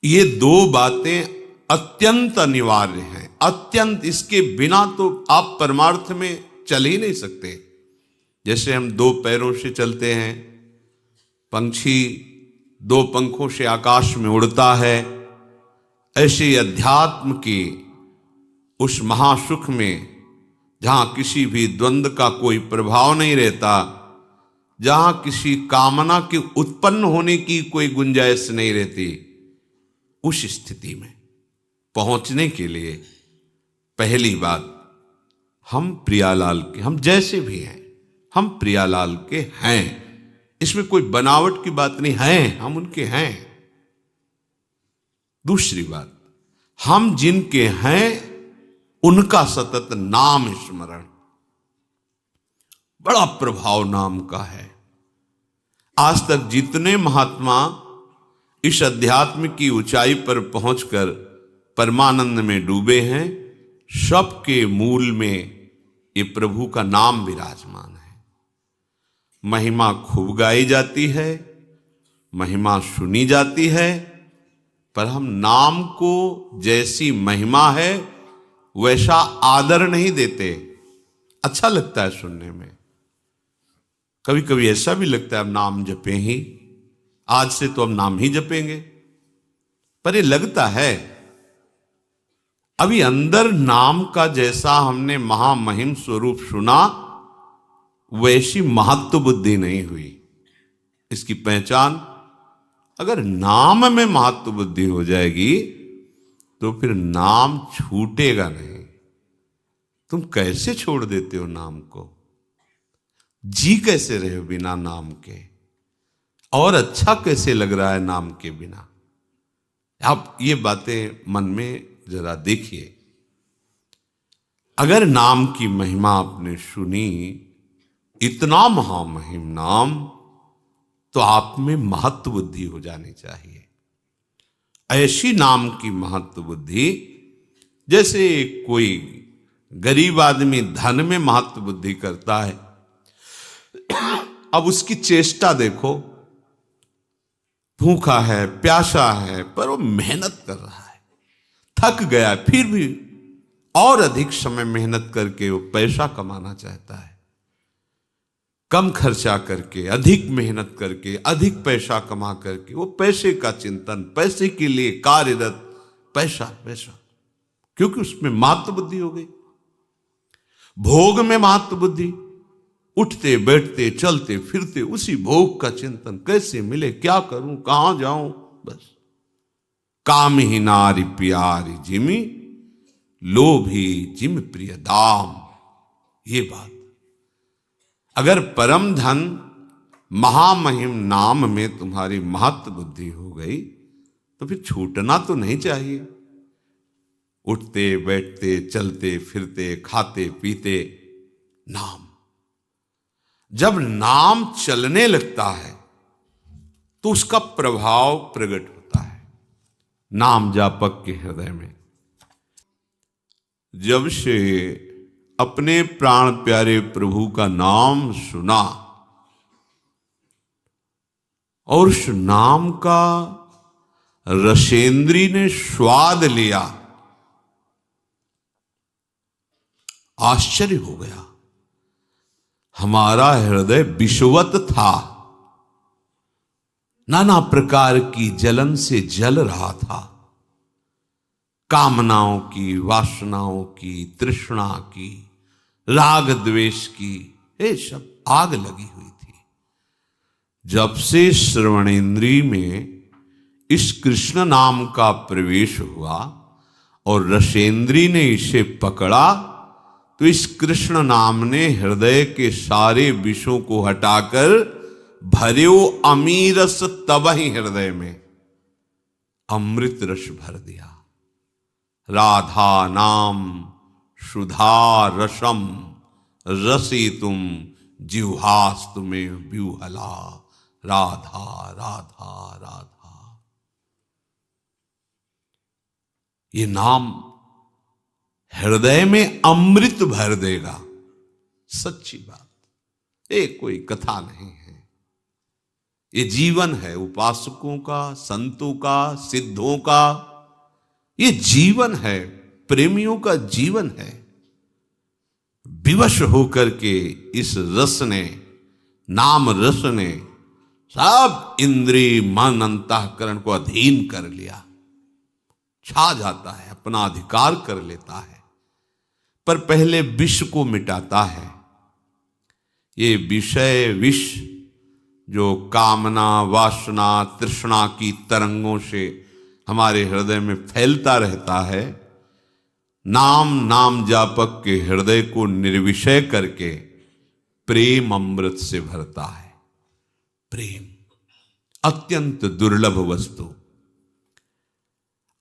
ये दो बातें अत्यंत अनिवार्य हैं, अत्यंत। इसके बिना तो आप परमार्थ में चल ही नहीं सकते। जैसे हम दो पैरों से चलते हैं, पंछी दो पंखों से आकाश में उड़ता है, ऐसे अध्यात्म की उस महासुख में जहां किसी भी द्वंद्व का कोई प्रभाव नहीं रहता, जहां किसी कामना के उत्पन्न होने की कोई गुंजाइश नहीं रहती, उस स्थिति में पहुंचने के लिए पहली बात, हम प्रियालाल के, हम जैसे भी हैं हम प्रियालाल के हैं। इसमें कोई बनावट की बात नहीं है, हम उनके हैं। दूसरी बात, हम जिनके हैं उनका सतत नाम स्मरण। बड़ा प्रभाव नाम का है। आज तक जितने महात्मा इस अध्यात्म की ऊंचाई पर पहुंचकर परमानंद में डूबे हैं, सबके मूल में ये प्रभु का नाम विराजमान है। महिमा खूब गाई जाती है, महिमा सुनी जाती है, पर हम नाम को जैसी महिमा है वैसा आदर नहीं देते। अच्छा लगता है सुनने में, कभी कभी ऐसा भी लगता है अब नाम जपें ही, आज से तो हम नाम ही जपेंगे, पर ये लगता है अभी अंदर नाम का जैसा हमने महामहिम स्वरूप सुना वैसी महत्व बुद्धि नहीं हुई। इसकी पहचान, अगर नाम में महत्व बुद्धि हो जाएगी तो फिर नाम छूटेगा नहीं। तुम कैसे छोड़ देते हो नाम को? जी कैसे रहे हो बिना नाम के? और अच्छा कैसे लग रहा है नाम के बिना? आप ये बातें मन में जरा देखिए। अगर नाम की महिमा आपने सुनी, इतना महामहिम नाम, तो आप में महत्व बुद्धि हो जानी चाहिए। ऐसी नाम की महत्व बुद्धि, जैसे कोई गरीब आदमी धन में महत्व बुद्धि करता है, अब उसकी चेष्टा देखो, भूखा है, प्यासा है, पर वो मेहनत कर रहा है, थक गया है, फिर भी और अधिक समय मेहनत करके वो पैसा कमाना चाहता है। कम खर्चा करके, अधिक मेहनत करके, अधिक पैसा कमा करके, वो पैसे का चिंतन, पैसे के लिए कार्यरत, पैसा पैसा, क्योंकि उसमें महत्व बुद्धि हो गई। भोग में महत्व बुद्धि, उठते बैठते चलते फिरते उसी भोग का चिंतन, कैसे मिले, क्या करूं, कहां जाऊं, बस। काम ही नारी प्यारी जिमी, लोभी जिम प्रिय दाम। ये बात, अगर परम धन महामहिम नाम में तुम्हारी महत्व बुद्धि हो गई तो फिर छूटना तो नहीं चाहिए। उठते बैठते चलते फिरते खाते पीते नाम, जब नाम चलने लगता है तो उसका प्रभाव प्रकट होता है नाम जापक के हृदय में। जब से अपने प्राण प्यारे प्रभु का नाम सुना और उस नाम का रसेंद्री ने स्वाद लिया, आश्चर्य हो गया। हमारा हृदय विषवत था, नाना प्रकार की जलन से जल रहा था, कामनाओं की, वासनाओं की, तृष्णा की, राग द्वेष की, ये सब आग लगी हुई थी। जब से श्रवणेन्द्रिय में इस कृष्ण नाम का प्रवेश हुआ और रसेंद्रिय ने इसे पकड़ा, तो इस कृष्ण नाम ने हृदय के सारे विषों को हटाकर भर्यो अमीरस, तब ही हृदय में अमृत रस भर दिया। राधा नाम सुधा रसम रसितुम जिह्वास्तु में व्यूहला, राधा राधा राधा। ये नाम हृदय में अमृत भर देगा, सच्ची बात, ये कोई कथा नहीं है। ये जीवन है उपासकों का, संतों का, सिद्धों का। ये जीवन है, प्रेमियों का जीवन है। विवश होकर के इस रस ने, नाम रस ने सब इंद्रिय मन अंतःकरण को अधीन कर लिया, छा जाता है, अपना अधिकार कर लेता है। पर पहले विष को मिटाता है। ये विषय विष जो कामना, वासना, तृष्णा की तरंगों से हमारे हृदय में फैलता रहता है, नाम जापक के हृदय को निर्विषय करके प्रेम अमृत से भरता है। प्रेम अत्यंत दुर्लभ वस्तु,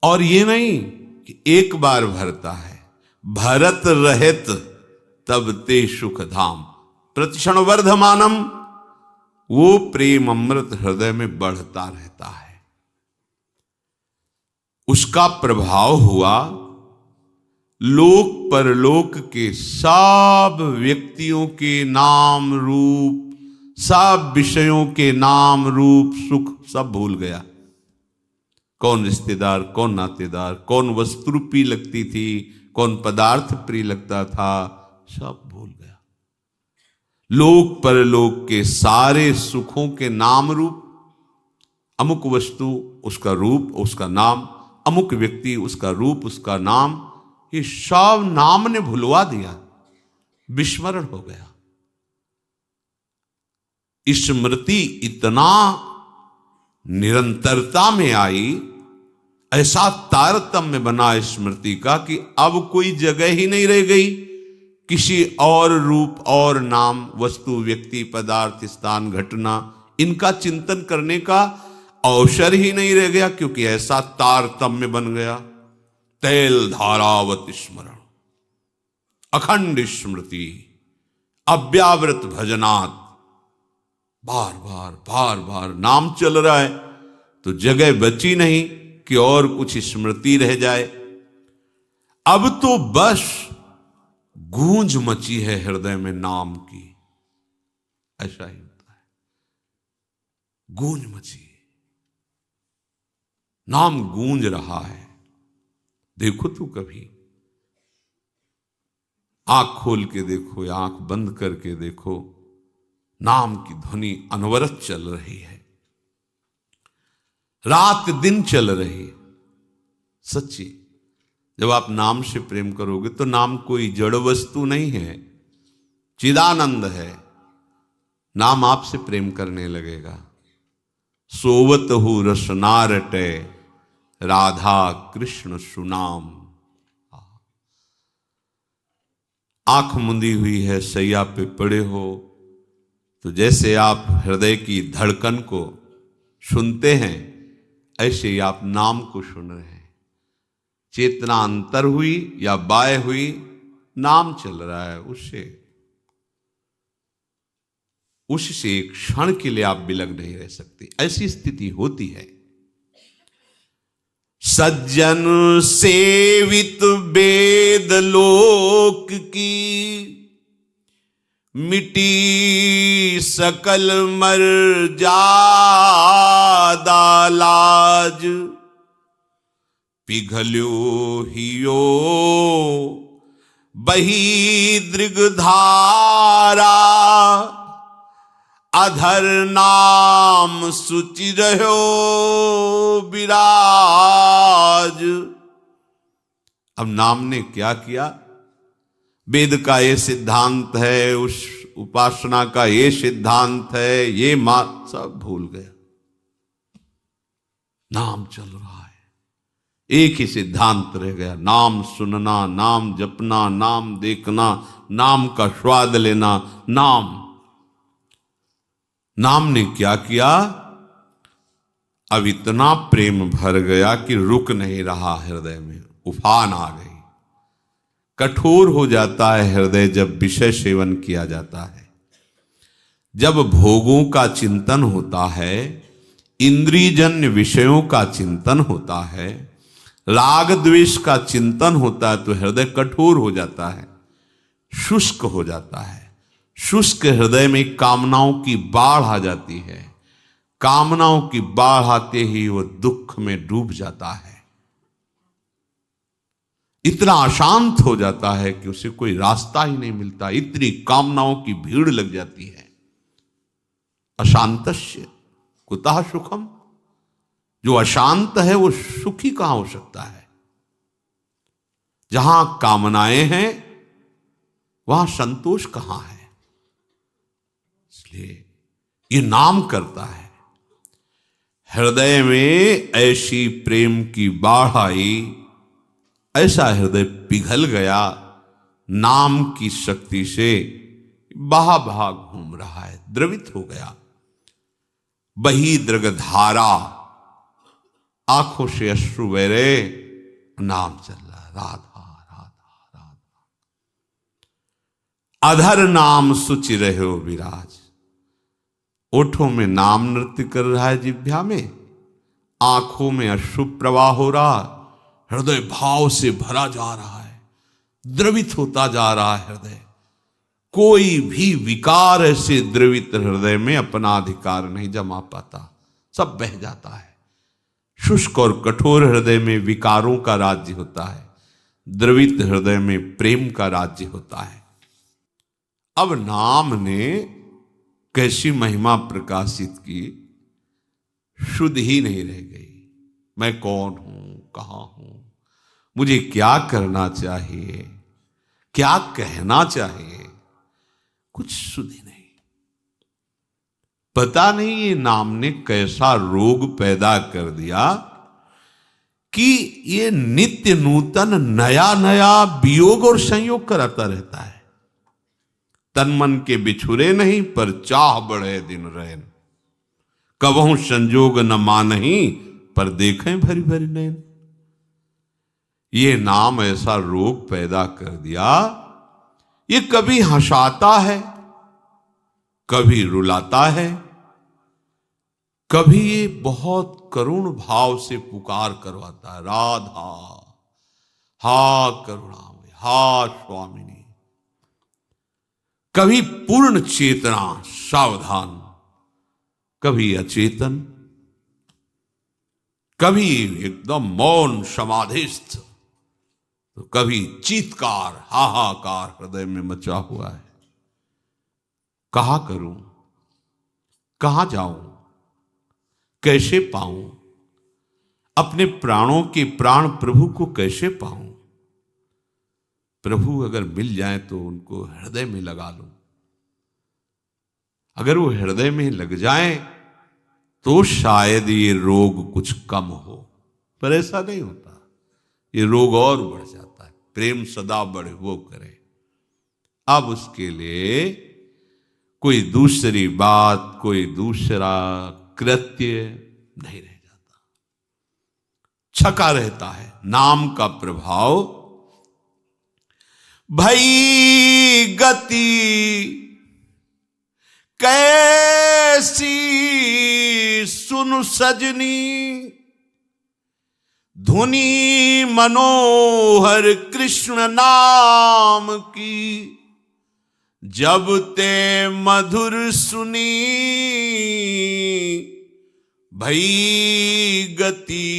और ये नहीं कि एक बार भरता है, भरत रहित तब ते सुख धाम प्रतिक्षण वर्धमानम। वो प्रेम अमृत हृदय में बढ़ता रहता है। उसका प्रभाव हुआ लोक परलोक के सब व्यक्तियों के नाम रूप, सब विषयों के नाम रूप सुख सब भूल गया। कौन रिश्तेदार, कौन नातेदार, कौन वस्तु प्रिय लगती थी, कौन पदार्थ प्रिय लगता था, सब भूल गया। लोक परलोक के सारे सुखों के नाम रूप, अमुक वस्तु उसका रूप उसका नाम, अमुक व्यक्ति उसका रूप उसका नाम, ये सब नाम ने भुलवा दिया, विस्मरण हो गया। स्मृति इतना निरंतरता में आई, ऐसा तारतम्य बना स्मृति का कि अब कोई जगह ही नहीं रह गई किसी और रूप और नाम, वस्तु, व्यक्ति, पदार्थ, स्थान, घटना, इनका चिंतन करने का अवसर ही नहीं रह गया, क्योंकि ऐसा तारतम्य बन गया। तैल धारावत स्मरण, अखंड स्मृति, अव्यावृत भजनात्, बार बार नाम चल रहा है, तो जगह बची नहीं कि और कुछ स्मृति रह जाए। अब तो बस गूंज मची है हृदय में नाम की, ऐसा ही होता है, गूंज मची, नाम गूंज रहा है। देखो तो कभी आंख खोल के देखो या आंख बंद करके देखो, नाम की ध्वनि अनवरत चल रही है, रात दिन चल रही है। सच्ची, जब आप नाम से प्रेम करोगे तो नाम कोई जड़ वस्तु नहीं है, चिदानंद है। नाम आपसे प्रेम करने लगेगा। सोवत हु रसना रटे, राधा कृष्ण सुनाम। आंख मुंदी हुई है, सैया पे पड़े हो, तो जैसे आप हृदय की धड़कन को सुनते हैं, ऐसे ही आप नाम को सुन रहे हैं। चेतना अंतर हुई या बाय हुई, नाम चल रहा है, उससे एक क्षण के लिए आप बिलग नहीं रह सकते। ऐसी स्थिति होती है। सज्जन सेवित वेद लोक की, मिटी सकल मर्यादा लाज। पिघल्यो हियो बही दृगधारा, अधर नाम सुचि रहो विराज। अब नाम ने क्या किया? वेद का ये सिद्धांत है, उस उपासना का ये सिद्धांत है, ये सब भूल गया। नाम चल रहा है, एक ही सिद्धांत रह गया, नाम सुनना, नाम जपना, नाम देखना, नाम का स्वाद लेना। नाम ने क्या किया? अब इतना प्रेम भर गया कि रुक नहीं रहा हृदय में, उफान आ गई। कठोर हो जाता है हृदय जब विषय सेवन किया जाता है, जब भोगों का चिंतन होता है, इंद्रियजन्य विषयों का चिंतन होता है, राग द्वेष का चिंतन होता है, तो हृदय कठोर हो जाता है, शुष्क हो जाता है। शुष्क हृदय में कामनाओं की बाढ़ आ जाती है, कामनाओं की बाढ़ आते ही वो दुख में डूब जाता है, इतना अशांत हो जाता है कि उसे कोई रास्ता ही नहीं मिलता, इतनी कामनाओं की भीड़ लग जाती है। अशांतस्य कुतः सुखम, जो अशांत है वो सुखी कहां हो सकता है। जहां कामनाएं हैं वहां संतोष कहां है। इसलिए ये नाम करता है, हृदय में ऐसी प्रेम की बाढ़ आई, ऐसा हृदय पिघल गया नाम की शक्ति से, बहा बहा घूम रहा है, द्रवित हो गया। बही दृगधारा, आंखों से अश्रु बह रहे, नाम चल रहा, राधा राधा राधा। अधर नाम सुचि रहे हो विराज, ओठों में नाम नृत्य कर रहा है, जिह्वा में, आंखों में अश्रु प्रवाह हो रहा, हृदय भाव से भरा जा रहा है, द्रवित होता जा रहा है हृदय। कोई भी विकार ऐसे द्रवित हृदय में अपना अधिकार नहीं जमा पाता, सब बह जाता है। शुष्क और कठोर हृदय में विकारों का राज्य होता है, द्रवित हृदय में प्रेम का राज्य होता है। अब नाम ने कैसी महिमा प्रकाशित की, शुद्ध ही नहीं रह गई। मैं कौन हूं, कहां हूं, मुझे क्या करना चाहिए, क्या कहना चाहिए, कुछ शुद्ध ही नहीं। पता नहीं ये नाम ने कैसा रोग पैदा कर दिया कि ये नित्य नूतन नया नया वियोग और संयोग कराता रहता है। तन मन के बिछुरे नहीं, पर चाह बढ़े दिन रैन, कबहू संजोग न मानही, पर देखें भरी भरी नैन। ये नाम ऐसा रोग पैदा कर दिया, ये कभी हंसाता है, कभी रुलाता है, कभी ये बहुत करुण भाव से पुकार करवाता है, राधा हा करुणामय, हा स्वामिनी। कभी पूर्ण चेतना सावधान, कभी अचेतन, कभी एकदम मौन समाधिस्थ, तो कभी चीत्कार हाहाकार हृदय में मचा हुआ है। कहां करूं, कहां जाऊं, कैसे पाऊं, अपने प्राणों के प्राण प्रभु को कैसे पाऊं। प्रभु अगर मिल जाए तो उनको हृदय में लगा लूं, अगर वो हृदय में लग जाए तो शायद ये रोग कुछ कम हो, पर ऐसा नहीं होता, ये रोग और बढ़ जाता है। प्रेम सदा बढ़े वो करे। अब उसके लिए कोई दूसरी बात, कोई दूसरा कृत्य नहीं रह जाता, छका रहता है। नाम का प्रभाव भई गति कैसी सुन सजनी, धुनी मनोहर कृष्ण नाम की, जब ते मधुर सुनी, भई गति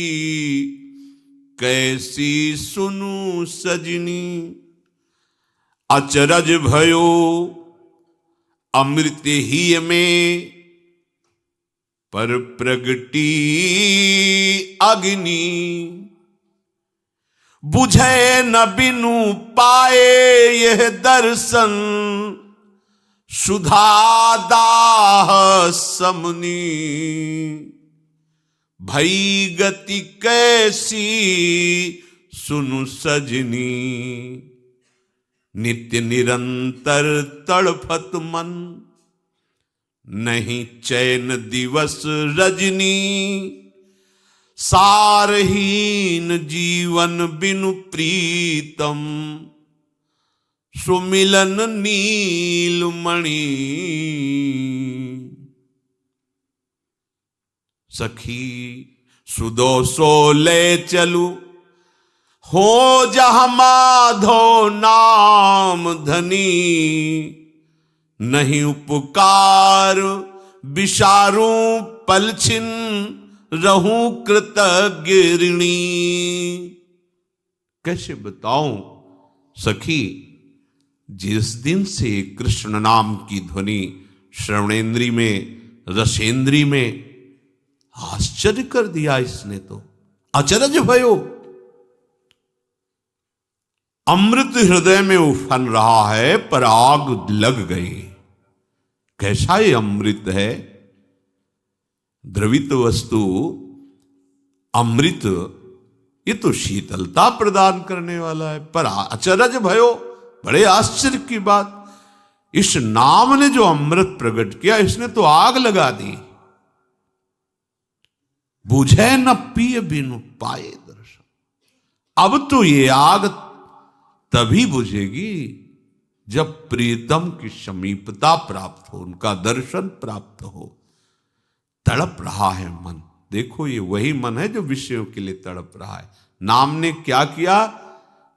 कैसी सुनु सजनी। अचरज भयो अमृत ही में, पर प्रगटी अग्नि, बुझे न बिनु पाए यह दर्शन, सुधा दाह समनी। भई गति कैसी सुनु सजनी, नित्य निरंतर तड़फत मन, नहीं चैन दिवस रजनी। सारहीन जीवन बिनु प्रीतम, सुमिलन नीलमणि। सखी सुदो सो ले चलू, हो जह माधो नाम धनी। नहीं उपकार विसारू पलछिन रहूं कृतज्ञ ऋणी। कैसे बताऊं सखी, जिस दिन से कृष्ण नाम की ध्वनि श्रवणेन्द्री में, रसेंद्री में आश्चर्य कर दिया इसने, तो अचरज भयो। अमृत हृदय में उफन रहा है पर आग लग गई। कैसा ये अमृत है? द्रवित वस्तु अमृत, ये तो शीतलता प्रदान करने वाला है, पर अचरज भयो, बड़े आश्चर्य की बात, इस नाम ने जो अमृत प्रकट किया, इसने तो आग लगा दी। बुझे न पिय बिनु पाए दर्शन। अब तो ये आग तभी बुझेगी जब प्रीतम की समीपता प्राप्त हो, उनका दर्शन प्राप्त हो। तड़प रहा है मन, देखो ये वही मन है जो विषयों के लिए तड़प रहा है। नाम ने क्या किया?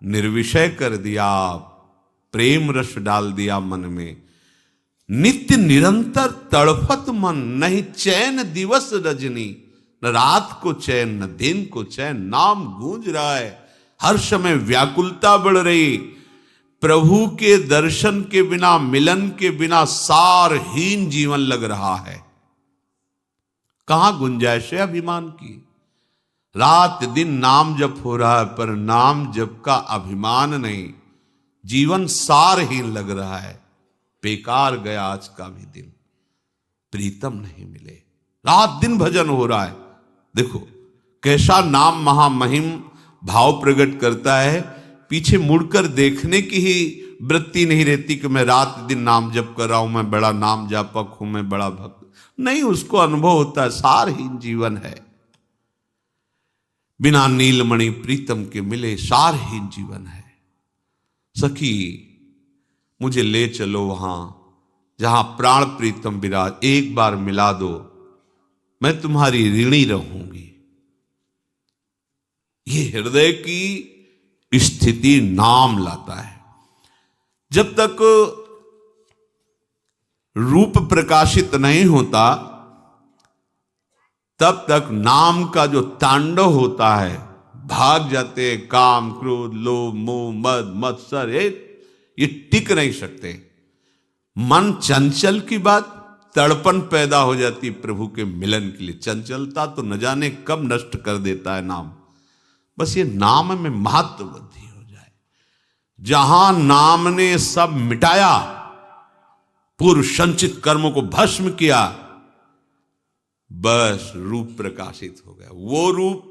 निर्विषय कर दिया, प्रेम रस डाल दिया मन में। नित्य निरंतर तड़फत मन, नहीं चैन दिवस रजनी, न रात को चैन न दिन को चैन। नाम गूंज रहा है, हर समय व्याकुलता बढ़ रही। प्रभु के दर्शन के बिना, मिलन के बिना सारहीन जीवन लग रहा है। कहां गुंजाइश है अभिमान की? रात दिन नाम जप हो रहा है, पर नाम जप का अभिमान नहीं। जीवन सारहीन लग रहा है। बेकार गया आज का भी दिन, प्रीतम नहीं मिले। रात दिन भजन हो रहा है, देखो कैसा नाम महामहिम भाव प्रकट करता है। पीछे मुड़कर देखने की ही वृत्ति नहीं रहती कि मैं रात दिन नाम जप कर रहा हूं, मैं बड़ा नाम जापक हूं, मैं बड़ा भक्त नहीं। उसको अनुभव होता है सारहीन जीवन है। बिना नीलमणि प्रीतम के मिले सारहीन जीवन है। सखी मुझे ले चलो वहां जहां प्राण प्रीतम विराज, एक बार मिला दो, मैं तुम्हारी ऋणी रहूंगी। ये हृदय की स्थिति नाम लाता है। जब तक रूप प्रकाशित नहीं होता तब तक नाम का जो तांडव होता है, भाग जाते हैं काम क्रोध लोभ मोह मद मत्सर, ये टिक नहीं सकते। मन चंचल की बात, तड़पन पैदा हो जाती प्रभु के मिलन के लिए। चंचलता तो न जाने कब नष्ट कर देता है नाम। बस ये नाम में महत्व वृद्धि हो जाए। जहां नाम ने सब मिटाया, पूर्व संचित कर्मों को भस्म किया, बस रूप प्रकाशित हो गया। वो रूप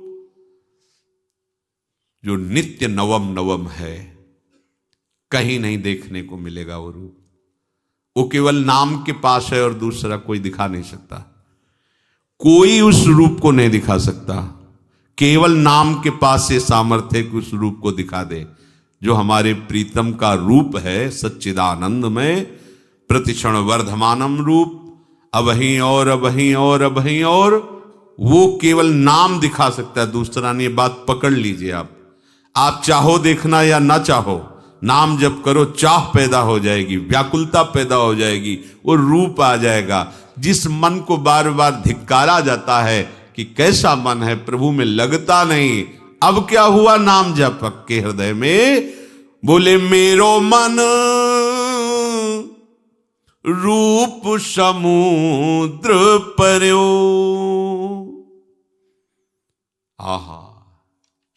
जो नित्य नवम नवम है, कहीं नहीं देखने को मिलेगा वो रूप। वो केवल नाम के पास है और दूसरा कोई दिखा नहीं सकता। कोई उस रूप को नहीं दिखा सकता। केवल नाम के पास से सामर्थ्य है कि उस रूप को दिखा दे। जो हमारे प्रीतम का रूप है सच्चिदानंद में, प्रतिक्षण वर्धमानम रूप, अबहीं और अबहीं और अबहीं और, वो केवल नाम दिखा सकता है, दूसरा नहीं। बात पकड़ लीजिए आप चाहो देखना या ना चाहो, नाम जप करो, चाह पैदा हो जाएगी, व्याकुलता पैदा हो जाएगी, वो रूप आ जाएगा। जिस मन को बार बार धिक्कारा जाता है कि कैसा मन है, प्रभु में लगता नहीं, अब क्या हुआ? नाम जपक के हृदय में बोले मेरो मन रूप समुद्र पर्यो। आहा,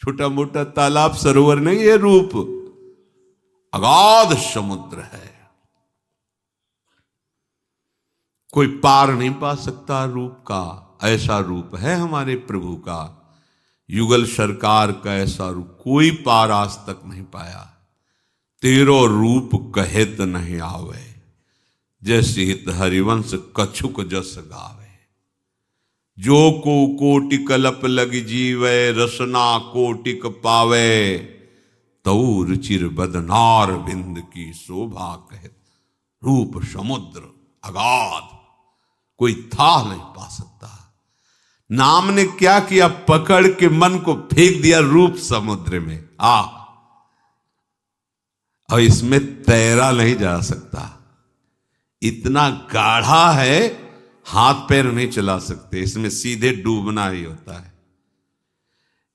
छोटा मोटा तालाब सरोवर नहीं, ये रूप अगाध समुद्र है। कोई पार नहीं पा सकता रूप का। ऐसा रूप है हमारे प्रभु का। युगल सरकार का ऐसा रूप कोई पार आज तक नहीं पाया। तेरो रूप कहेत नहीं आवे, जैसे हित हरिवंश कछुक जस गावे। जो को कोटि कलप लग जीवे, रसना कोटिक पावे। तऊ रुचिर बदनार बिंद की शोभा कहत। रूप समुद्र अगाध, कोई था नहीं पा सकता। नाम ने क्या किया? पकड़ के मन को फेंक दिया रूप समुद्र में। और इसमें तैरा नहीं जा सकता, इतना गाढ़ा है हाथ पैर नहीं चला सकते, इसमें सीधे डूबना ही होता है।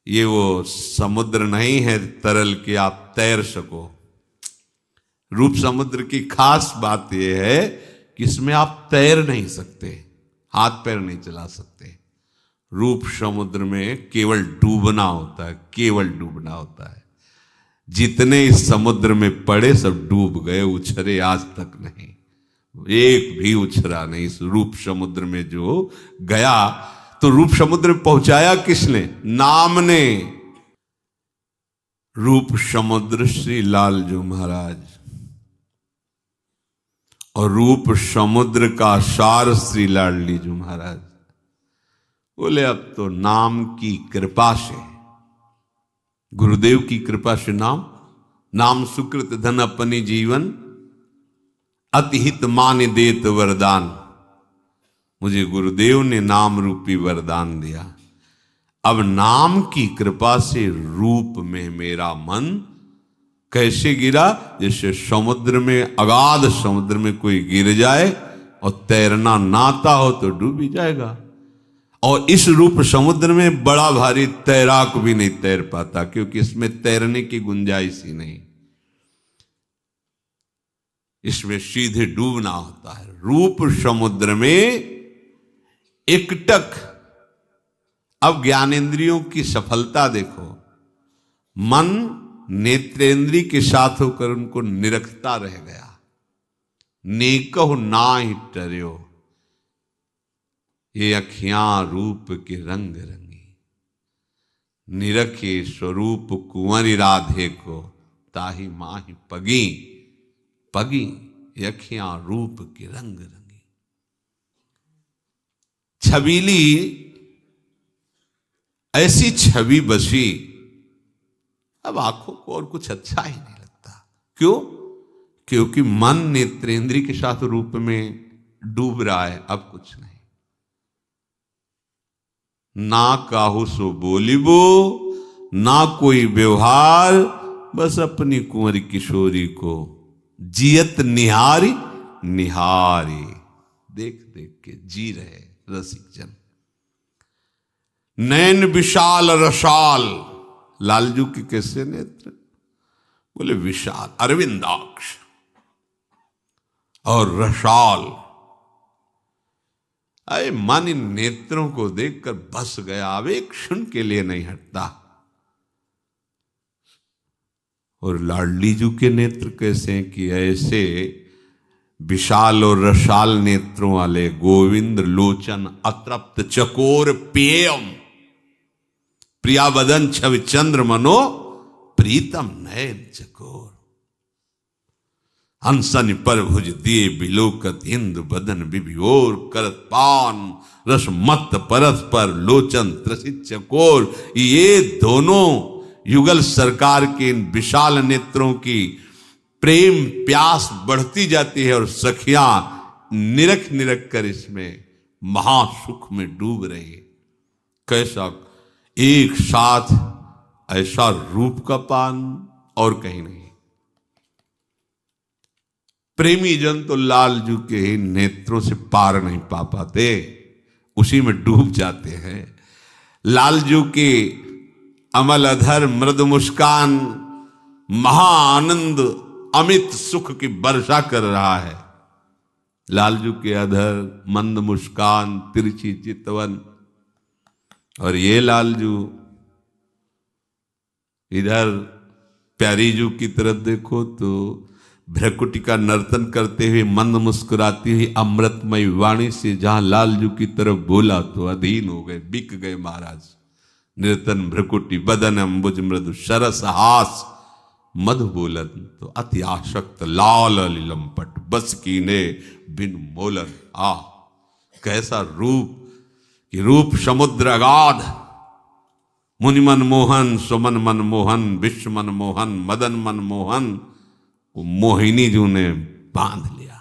ये वो समुद्र नहीं है तरल कि आप तैर सको। रूप समुद्र की खास बात यह है कि इसमें आप तैर नहीं सकते, हाथ पैर नहीं चला सकते। रूप समुद्र में केवल डूबना होता है, केवल डूबना होता है। जितने इस समुद्र में पड़े सब डूब गए, उछरे आज तक नहीं, एक भी उछरा नहीं। इस रूप समुद्र में जो गया, तो रूप समुद्र में पहुंचाया किसने? नाम ने। रूप समुद्र श्री लालजू महाराज, और रूप समुद्र का सार श्री लाडलीजू महाराज। बोले अब तो नाम की कृपा से, गुरुदेव की कृपा से, नाम सुकृत धन अपनी जीवन, अतिहित मान देत वरदान। मुझे गुरुदेव ने नाम रूपी वरदान दिया। अब नाम की कृपा से रूप में मेरा मन कैसे गिरा? जैसे समुद्र में, अगाध समुद्र में कोई गिर जाए और तैरना ना आता हो तो डूब ही जाएगा। और इस रूप समुद्र में बड़ा भारी तैराक भी नहीं तैर पाता, क्योंकि इसमें तैरने की गुंजाइश ही नहीं, इसमें सीधे डूबना होता है। रूप समुद्र में एकटक। अब ज्ञानेंद्रियों की सफलता देखो, मन नेत्रेंद्री के साथ होकर उनको निरखता रह गया। नेकहु नाहि टर्यो, ये अखियां रूप के रंग रंगी। निरखे स्वरूप कुंवरी राधे को, ताही माही पगी पगी। ये अखियां रूप के रंग रंगी। छबीली ऐसी छवि बसी, अब आंखों को और कुछ अच्छा ही नहीं लगता। क्यों? क्योंकि मन नेत्रेंद्री के साथ रूप में डूब रहा है, अब कुछ नहीं। ना काहू सो बोलिबो, ना कोई व्यवहार, बस अपनी कुंवरी किशोरी को जियत निहारी निहारी। देख देख के जी रहे रसिक जन। नैन विशाल रसाल, लालजू के कैसे नेत्र? बोले विशाल, अरविंदाक्ष और रसाल। अरे मन इन नेत्रों को देखकर बस गया, अब एक क्षण के लिए नहीं हटता। और लाडलीजू के नेत्र कैसे हैं कि ऐसे विशाल और रसाल नेत्रों वाले गोविंद लोचन अतृप्त चकोर पेयम, प्रियावदन छवि चंद्र मनो प्रीतम नयन चकोर। हंसन पर भुज दिए बिलोकत इंदु बदन बिभिओर, करत पान रस मत परस पर लोचन त्रसित चकोर। ये दोनों युगल सरकार के इन विशाल नेत्रों की प्रेम प्यास बढ़ती जाती है, और सखियां निरख निरख कर इसमें महासुख में डूब रही। कैसा एक साथ ऐसा रूप का पान और कहीं नहीं। प्रेमी जन तो लालजू के ही नेत्रों से पार नहीं पा पाते, उसी में डूब जाते हैं। लालजू के अमल अधर मृदु मुस्कान महाआनंद अमित सुख की वर्षा कर रहा है। लालजू के अधर मंद मुस्कान तिरछी चितवन, और ये लालजू इधर प्यारीजू की तरफ देखो तो भ्रकुटी का नर्तन करते हुए मंद मुस्कुराती हुई अमृतमय वाणी से जहां लालजू की तरफ बोला तो अधीन हो गए, बिक गए महाराज। निर्तन भ्रकुटी बदन अम्बुज मृदु सरस हास मधु बोलन, तो अति आशक्त लाल लंपट बस कीने बिन मोलन। आ कैसा रूप कि रूप समुद्र अगाध, मुनि मन मोहन सुमन मन मोहन विश्व मन मोहन मदन मन मोहन को मोहिनी जू ने बांध लिया,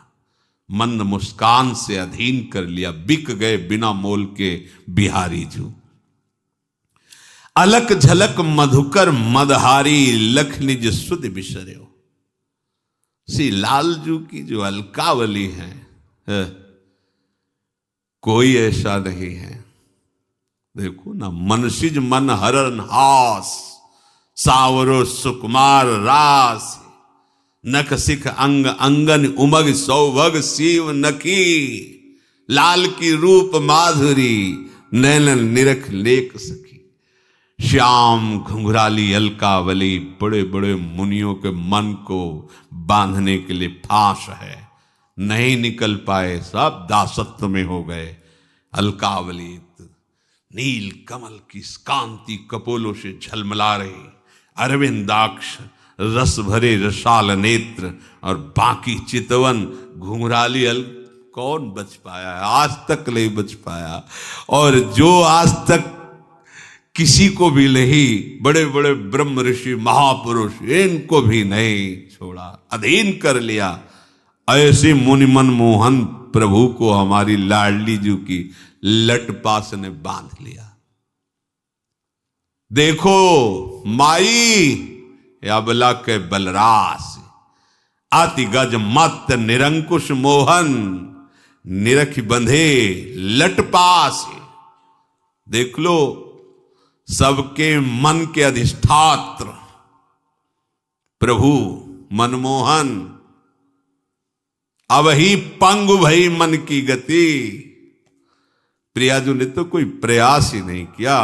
मंद मुस्कान से अधीन कर लिया। बिक गए बिना मोल के बिहारी जू। अलक झलक मधुकर मदहारी लख निज सुध बिसर्यो। श्री लालजू की जो अलकावली है, कोई ऐसा नहीं है। देखो ना, मनसिज मन हरन हास, सावरो सुकुमार रास, नख सिख अंग अंगन उमग सौभग शिव नखी, लाल की रूप माधुरी नैनन निरख लेख सखी। श्याम घुंघराली अलकावली बड़े बड़े मुनियों के मन को बांधने के लिए फांस है, नहीं निकल पाए, सब दासत्व में हो गए। अलकावली नील कमल की कांति कपोलों से झलमला रही, अरविंदाक्ष रस भरे रसाल नेत्र और बाकी चितवन घुंघराली कौन बच पाया है? आज तक नहीं बच पाया। और जो आज तक किसी को भी नहीं, बड़े बड़े ब्रह्म ऋषि महापुरुष इनको भी नहीं छोड़ा, अधीन कर लिया। ऐसे मुनि मनमोहन प्रभु को हमारी लाडली जी की लटपास ने बांध लिया। देखो माई अबला के बलरास, अति गज मत निरंकुश मोहन, निरख बंधे लटपास। देख लो, सबके मन के अधिष्ठात्र प्रभु मनमोहन, अब ही पंगु भई मन की गति। प्रियाजू ने तो कोई प्रयास ही नहीं किया।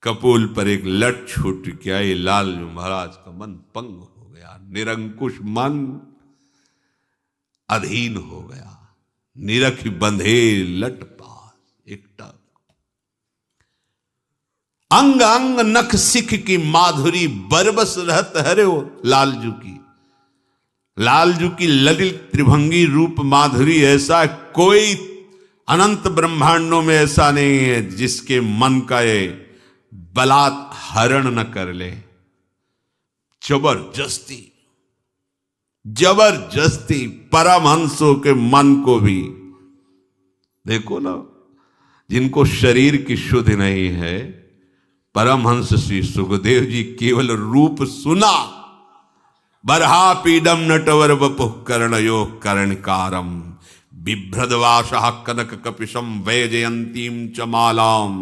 कपोल पर एक लट छूट गया, ये लालजू महाराज का मन पंग हो गया, निरंकुश मन अधीन हो गया, निरख बंधे लट पास एकटा। अंग अंग नख सिख की माधुरी बरबस रहत हरे हो लालजू की। लालजू की ललित त्रिभंगी रूप माधुरी ऐसा कोई अनंत ब्रह्मांडों में ऐसा नहीं है जिसके मन का ये बलात् हरण न कर ले। जबरदस्ती जबरदस्ती परमहंसों के मन को भी देखो ना, जिनको शरीर की शुद्ध नहीं है, परमहंस श्री सुखदेव जी केवल रूप सुना, बरहा पीडम नटवर वपुः कर्णयो कर्णकारम, बिभ्रदवासः कनक कपिशम वैजयंतीम च मालाम,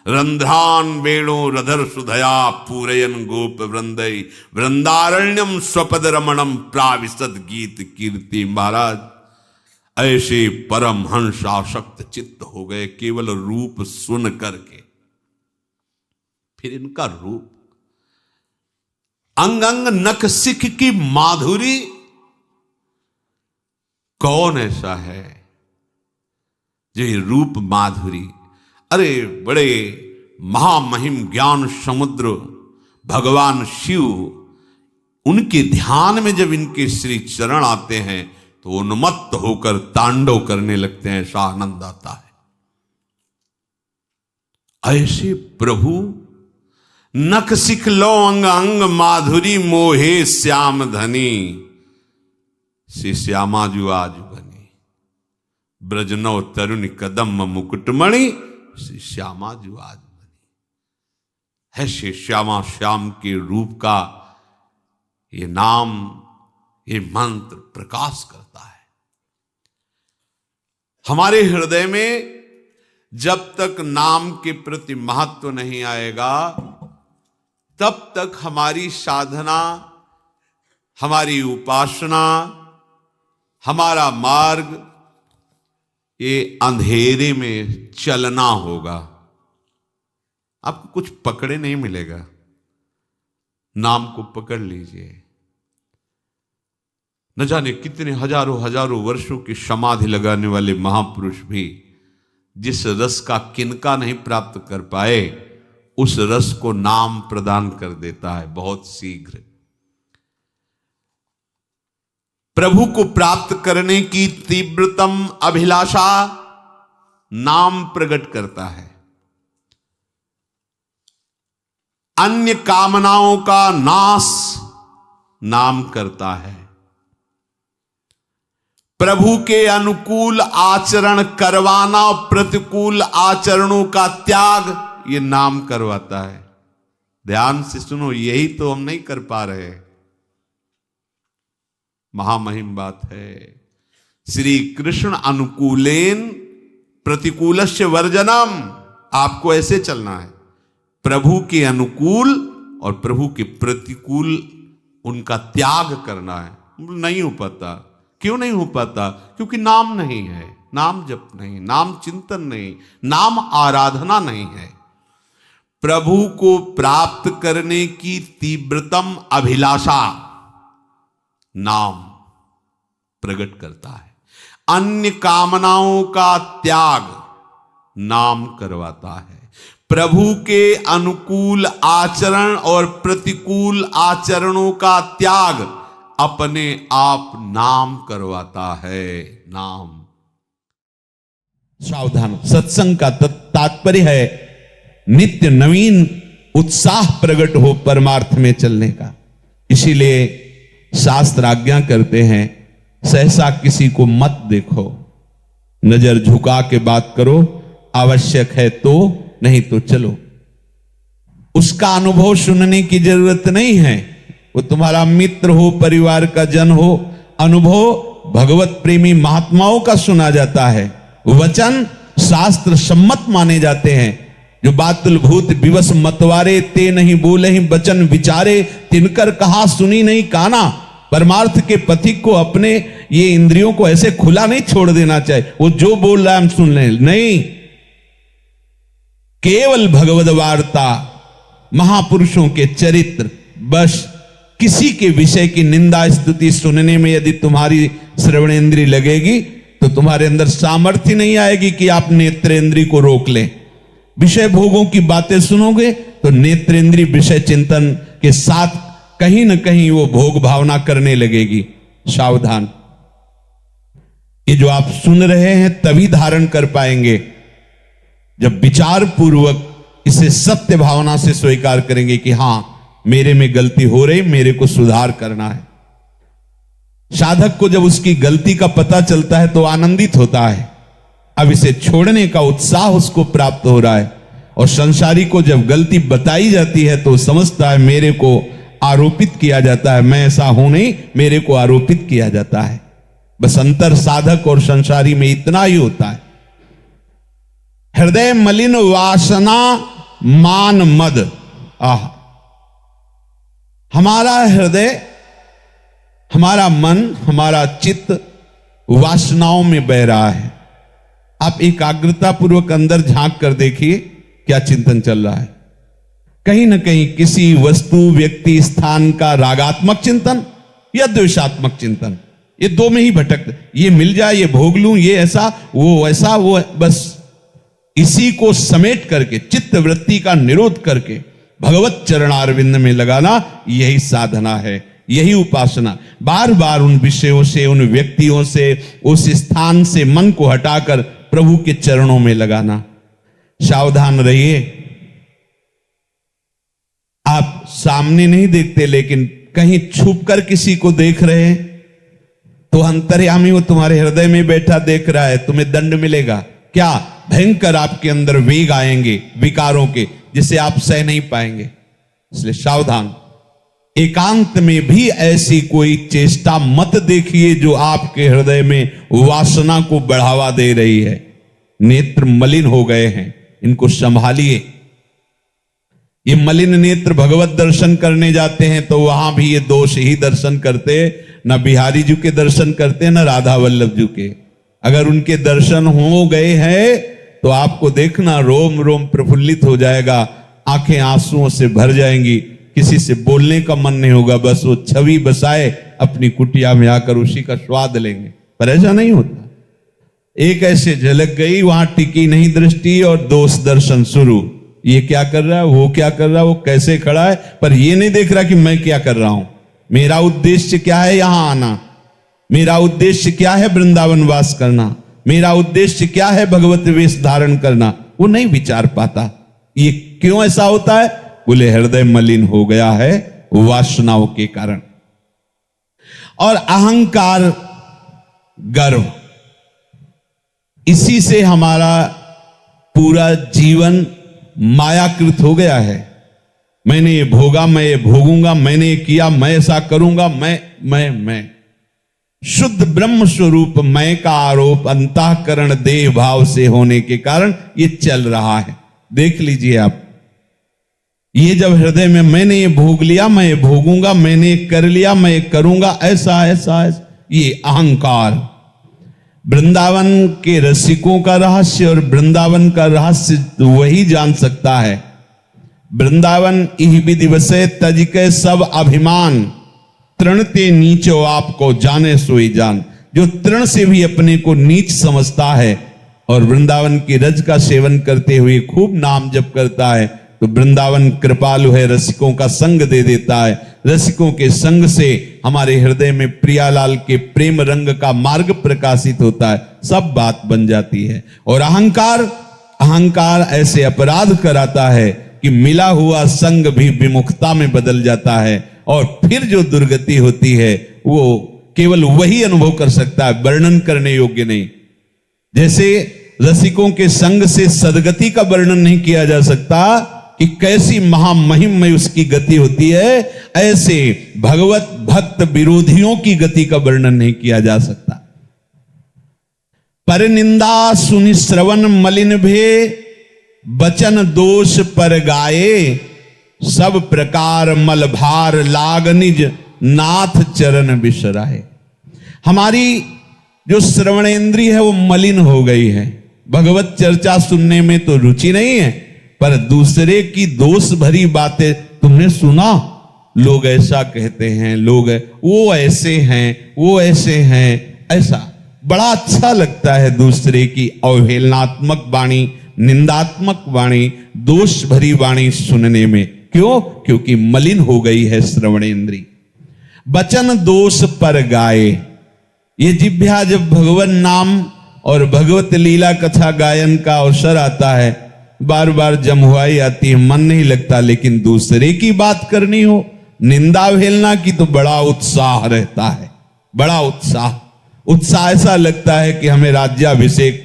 रंध्रान वेणो रधर सुधया पूरयन गोप वृंदय, वृंदारण्यम स्वपद रमणम प्राविशद गीत कीर्ति। महाराज ऐसे परमहंस आसक्त चित्त हो गए केवल रूप सुन करके। फिर इनका रूप, अंग अंग नख सिख की माधुरी, कौन ऐसा है जो ये रूप माधुरी, अरे बड़े महामहिम ज्ञान समुद्र भगवान शिव, उनके ध्यान में जब इनके श्री चरण आते हैं तो उन्मत्त होकर तांडव करने लगते हैं, ऐसा आनंद आता है। ऐसे प्रभु नख सिख लो अंग अंग माधुरी, मोहे श्याम धनी, श्री श्यामा जू आज बनी, ब्रजनव तरुण कदम मुकुटमणि, श्री श्यामा जू आज बनी है। श्री श्यामा श्याम के रूप का ये नाम, ये मंत्र प्रकाश करता है हमारे हृदय में। जब तक नाम के प्रति महत्व नहीं आएगा, तब तक हमारी साधना, हमारी उपासना, हमारा मार्ग ये अंधेरे में चलना होगा। आपको कुछ पकड़े नहीं मिलेगा। नाम को पकड़ लीजिए। न जाने कितने हजारों हजारों वर्षों की समाधि लगाने वाले महापुरुष भी जिस रस का किनका नहीं प्राप्त कर पाए, उस रस को नाम प्रदान कर देता है बहुत शीघ्र। प्रभु को प्राप्त करने की तीव्रतम अभिलाषा नाम प्रकट करता है। अन्य कामनाओं का नाश नाम करता है। प्रभु के अनुकूल आचरण करवाना और प्रतिकूल आचरणों का त्याग ये नाम करवाता है। ध्यान से सुनो, यही तो हम नहीं कर पा रहे। महामहिम बात है। श्री कृष्ण अनुकूलेन प्रतिकूलस्य वर्जनम, आपको ऐसे चलना है, प्रभु के अनुकूल और प्रभु के प्रतिकूल उनका त्याग करना है। नहीं हो पाता। क्यों नहीं हो पाता? क्योंकि नाम नहीं है, नाम जप नहीं, नाम चिंतन नहीं, नाम आराधना नहीं है। प्रभु को प्राप्त करने की तीव्रतम अभिलाषा नाम प्रकट करता है। अन्य कामनाओं का त्याग नाम करवाता है। प्रभु के अनुकूल आचरण और प्रतिकूल आचरणों का त्याग अपने आप नाम करवाता है। नाम। सावधान। सत्संग का तात्पर्य है नित्य नवीन उत्साह प्रकट हो परमार्थ में चलने का। इसीलिए शास्त्र आज्ञा करते हैं, सहसा किसी को मत देखो, नजर झुका के बात करो, आवश्यक है तो, नहीं तो चलो। उसका अनुभव सुनने की जरूरत नहीं है। वो तुम्हारा मित्र हो, परिवार का जन हो, अनुभव भगवत प्रेमी महात्माओं का सुना जाता है। वचन शास्त्र सम्मत माने जाते हैं। जो बातुल भूत विवश मतवारे, ते नहीं बोले ही वचन विचारे, तिनकर कहा सुनी नहीं काना। परमार्थ के पथिक को अपने ये इंद्रियों को ऐसे खुला नहीं छोड़ देना चाहिए, वो जो बोल रहा है हम सुन ले, नहीं। केवल भगवद वार्ता, महापुरुषों के चरित्र, बस किसी के विषय की निंदा स्तुति सुनने में यदि तुम्हारी श्रवणेंद्री लगेगी तो तुम्हारे अंदर सामर्थ्य नहीं आएगी कि आप नेत्रेंद्री को रोक लें। विषय भोगों की बातें सुनोगे तो नेत्रेंद्री विषय चिंतन के साथ कहीं न कहीं वो भोग भावना करने लगेगी। सावधान। ये जो आप सुन रहे हैं तभी धारण कर पाएंगे जब विचार पूर्वक इसे सत्य भावना से स्वीकार करेंगे कि हां मेरे में गलती हो रही, मेरे को सुधार करना है। साधक को जब उसकी गलती का पता चलता है तो आनंदित होता है, अब इसे छोड़ने का उत्साह उसको प्राप्त हो रहा है। और संसारी को जब गलती बताई जाती है तो समझता है मेरे को आरोपित किया जाता है, मैं ऐसा हूं नहीं, मेरे को आरोपित किया जाता है। बस अंतर साधक और संसारी में इतना ही होता है। हृदय मलिन वासना मान मद। आह, हमारा हृदय, हमारा मन, हमारा चित्त वासनाओं में बह रहा है। आप एकाग्रता पूर्वक अंदर झांक कर देखिए क्या चिंतन चल रहा है। कहीं ना कहीं किसी वस्तु, व्यक्ति, स्थान का रागात्मक चिंतन या द्वेषात्मक चिंतन, ये दो में ही भटकते। ये मिल जाए, ये भोग लूं, ये ऐसा, वो ऐसा, वो बस इसी को समेट करके चित्त वृत्ति का निरोध करके भगवत चरणारविंद में लगाना, यही साधना है, यही उपासना। बार बार उन विषयों से, उन व्यक्तियों से, उस स्थान से मन को हटाकर प्रभु के चरणों में लगाना। सावधान रहिए। आप सामने नहीं देखते लेकिन कहीं छुप कर किसी को देख रहे हैं तो अंतर्यामी वो तुम्हारे हृदय में बैठा देख रहा है, तुम्हें दंड मिलेगा। क्या भयंकर आपके अंदर वेग आएंगे विकारों के, जिसे आप सह नहीं पाएंगे। इसलिए सावधान। एकांत में भी ऐसी कोई चेष्टा मत देखिए जो आपके हृदय में वासना को बढ़ावा दे रही है। नेत्र मलिन हो गए हैं, इनको संभालिए। ये मलिन नेत्र भगवत दर्शन करने जाते हैं तो वहां भी ये दोष ही दर्शन करते, न बिहारी जी के दर्शन करते, न राधा वल्लभ जी के। अगर उनके दर्शन हो गए हैं तो आपको देखना रोम रोम प्रफुल्लित हो जाएगा, आंखें आंसुओं से भर जाएंगी, किसी से बोलने का मन नहीं होगा, बस वो छवि बसाए अपनी कुटिया में आकर उसी का स्वाद लेंगे। पर ऐसा नहीं होता। एक ऐसे झलक गई, वहां टिकी नहीं दृष्टि और दोष दर्शन शुरू। ये क्या कर रहा है, वो क्या कर रहा है, वो कैसे खड़ा है, पर ये नहीं देख रहा कि मैं क्या कर रहा हूं। मेरा उद्देश्य क्या है यहां आना, मेरा उद्देश्य क्या है वृंदावन वास करना, मेरा उद्देश्य क्या है भगवत वेश धारण करना, वो नहीं विचार पाता। ये क्यों ऐसा होता है? बोले हृदय मलिन हो गया है वासनाओं के कारण। और अहंकार, गर्व, इसी से हमारा पूरा जीवन मायाकृत हो गया है। मैंने ये भोगा, मैं ये भोगूंगा, मैंने ये किया, मैं ऐसा करूंगा, मैं। शुद्ध ब्रह्म स्वरूप मैं का आरोप अंतःकरण देह भाव से होने के कारण ये चल रहा है। देख लीजिए आप, ये जब हृदय में मैंने ये भोग लिया, मैं ये भोगूंगा, मैंने कर लिया, मैं ये करूंगा, ऐसा ऐसा ऐसा, ये अहंकार। वृंदावन के रसिकों का रहस्य और वृंदावन का रहस्य वही जान सकता है। वृंदावन इह विधि वसे तज के सब अभिमान, तृणते नीचो आपको जाने सोई जान। जो तृण से भी अपने को नीच समझता है और वृंदावन की रज का सेवन करते हुए खूब नाम जप करता है, तो वृंदावन कृपालु है, रसिकों का संग दे देता है। रसिकों के संग से हमारे हृदय में प्रियालाल के प्रेम रंग का मार्ग प्रकाशित होता है, सब बात बन जाती है। और अहंकार, अहंकार ऐसे अपराध कराता है कि मिला हुआ संग भी विमुखता में बदल जाता है, और फिर जो दुर्गति होती है वो केवल वही अनुभव कर सकता है, वर्णन करने योग्य नहीं। जैसे रसिकों के संग से सदगति का वर्णन नहीं किया जा सकता कि कैसी महामहिम में उसकी गति होती है, ऐसे भगवत भक्त विरोधियों की गति का वर्णन नहीं किया जा सकता। पर निंदा सुनि श्रवण मलिन भे, बचन दोष पर गाये, सब प्रकार मल भार लाग निज नाथ चरण बिसराए। हमारी जो श्रवणेंद्रिय है वो मलिन हो गई है। भगवत चर्चा सुनने में तो रुचि नहीं है, पर दूसरे की दोष भरी बातें तुमने सुना, लोग ऐसा कहते हैं, लोग वो ऐसे हैं, वो ऐसे हैं, ऐसा बड़ा अच्छा लगता है दूसरे की अवहेलनात्मक वाणी, निंदात्मक वाणी, दोष भरी वाणी सुनने में। क्यों? क्योंकि मलिन हो गई है श्रवणेंद्री। बचन दोष पर गाए, ये जिह्वा जब भगवान नाम और भगवत लीला कथा गायन का अवसर आता है, बार बार जमहुआई आती है, मन नहीं लगता, लेकिन दूसरे की बात करनी हो, निंदा भेलना की तो बड़ा उत्साह रहता है, बड़ा उत्साह। उत्साह ऐसा लगता है कि हमें राज्याभिषेक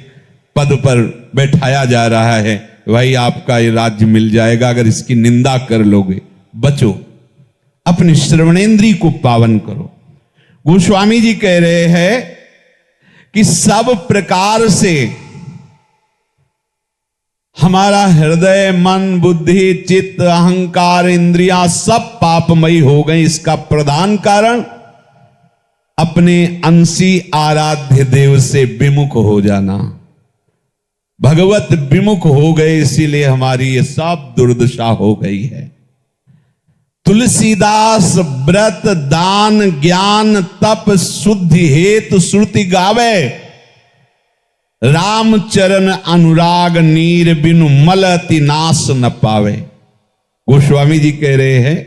पद पर बैठाया जा रहा है, भाई आपका ये राज्य मिल जाएगा अगर इसकी निंदा कर लोगे। बचो, अपने श्रवणेंद्री को पावन करो। गोस्वामी जी कह रहे हैं कि सब प्रकार से हमारा हृदय, मन, बुद्धि, चित्त, अहंकार, इंद्रियां सब पापमयी हो गई। इसका प्रधान कारण अपने अंशी आराध्य देव से विमुख हो जाना, भगवत विमुख हो गए, इसीलिए हमारी ये सब दुर्दशा हो गई है। तुलसीदास व्रत दान ज्ञान तप शुद्धि हेतु श्रुति गावे, राम चरण अनुराग नीर बिनु मल अति नाश न पावे। गोस्वामी जी कह रहे हैं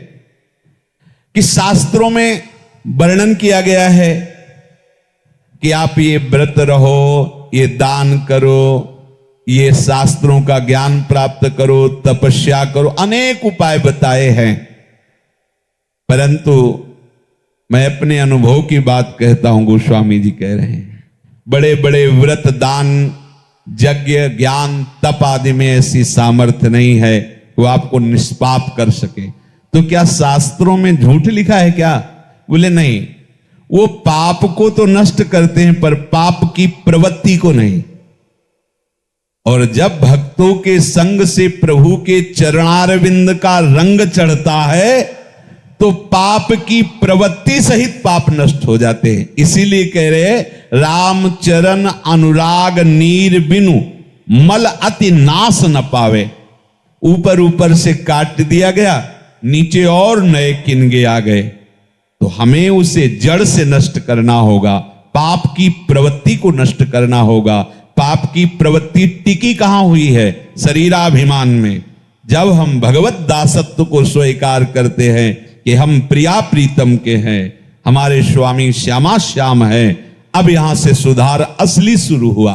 कि शास्त्रों में वर्णन किया गया है कि आप ये व्रत रहो, ये दान करो, ये शास्त्रों का ज्ञान प्राप्त करो, तपस्या करो, अनेक उपाय बताए हैं। परंतु मैं अपने अनुभव की बात कहता हूं, गोस्वामी जी कह रहे हैं बड़े बड़े व्रत दान यज्ञ ज्ञान तप आदि में ऐसी सामर्थ्य नहीं है वो आपको निष्पाप कर सके। तो क्या शास्त्रों में झूठ लिखा है क्या? बोले नहीं, वो पाप को तो नष्ट करते हैं पर पाप की प्रवृत्ति को नहीं। और जब भक्तों के संग से प्रभु के चरणारविंद का रंग चढ़ता है तो पाप की प्रवृत्ति सहित पाप नष्ट हो जाते हैं। इसीलिए कह रहे राम चरण अनुराग नीर बिनु मल अति नाश न पावे। ऊपर ऊपर से काट दिया गया, नीचे और नए किनगे आ गए, तो हमें उसे जड़ से नष्ट करना होगा, पाप की प्रवृत्ति को नष्ट करना होगा। पाप की प्रवृत्ति टिकी कहां हुई है? शरीराभिमान में। जब हम भगवत दासत्व को स्वीकार करते हैं कि हम प्रिया प्रीतम के हैं, हमारे स्वामी श्यामा श्याम है, अब यहां से सुधार असली शुरू हुआ।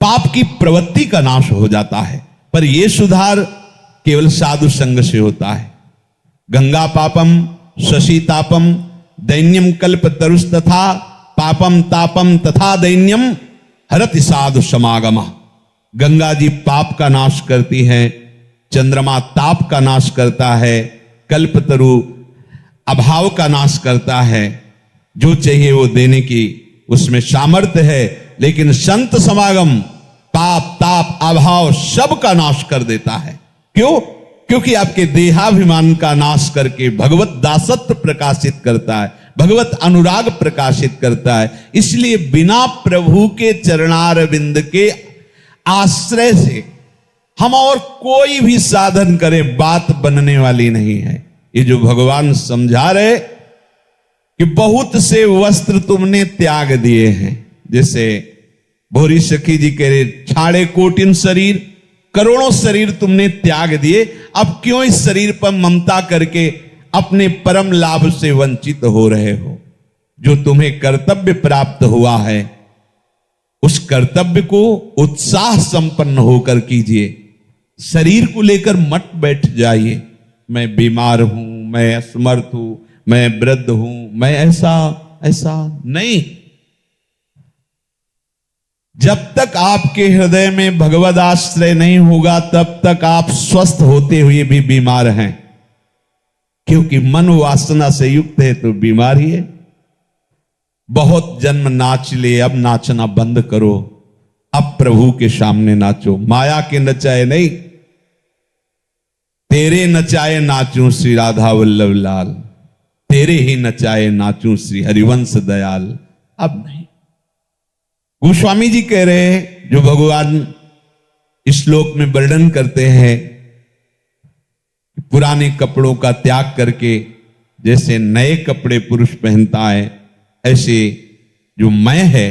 पाप की प्रवृत्ति का नाश हो जाता है, पर यह सुधार केवल साधु संग से होता है। गंगा पापम शशि तापम दैन्यम कल्प तरुष तथा पापम तापम तथा दैन्यम हरति साधु समागम। गंगा जी पाप का नाश करती है, चंद्रमा ताप का नाश करता है, कल्पतरु अभाव का नाश करता है, जो चाहिए वो देने की उसमें सामर्थ्य है। लेकिन संत समागम पाप ताप अभाव सब का नाश कर देता है। क्यों? क्योंकि आपके देहाभिमान का नाश करके भगवत दासत्व प्रकाशित करता है, भगवत अनुराग प्रकाशित करता है। इसलिए बिना प्रभु के चरणारविंद के आश्रय से हम और कोई भी साधन करें बात बनने वाली नहीं है। ये जो भगवान समझा रहे कि बहुत से वस्त्र तुमने त्याग दिए हैं, जैसे भोरी सखी जी कह रहे छाड़े कोटिन शरीर, करोड़ों शरीर तुमने त्याग दिए, अब क्यों इस शरीर पर ममता करके अपने परम लाभ से वंचित हो रहे हो? जो तुम्हें कर्तव्य प्राप्त हुआ है उस कर्तव्य को उत्साह संपन्न होकर कीजिए। शरीर को लेकर मत बैठ जाइए, मैं बीमार हूं, मैं असमर्थ हूं, मैं वृद्ध हूं, मैं ऐसा ऐसा नहीं। जब तक आपके हृदय में भगवद आश्रय नहीं होगा तब तक आप स्वस्थ होते हुए भी बीमार हैं, क्योंकि मन वासना से युक्त है तो बीमार ही है। बहुत जन्म नाच ले, अब नाचना बंद करो, अब प्रभु के सामने नाचो। माया के नचाए नहीं, तेरे नचाए नाचूं श्री राधा वल्लभ लाल, तेरे ही नचाए नाचूं श्री हरिवंश दयाल। अब नहीं। गोस्वामी जी कह रहे हैं, जो भगवान इस श्लोक में वर्णन करते हैं, पुराने कपड़ों का त्याग करके जैसे नए कपड़े पुरुष पहनता है, ऐसे जो मैं है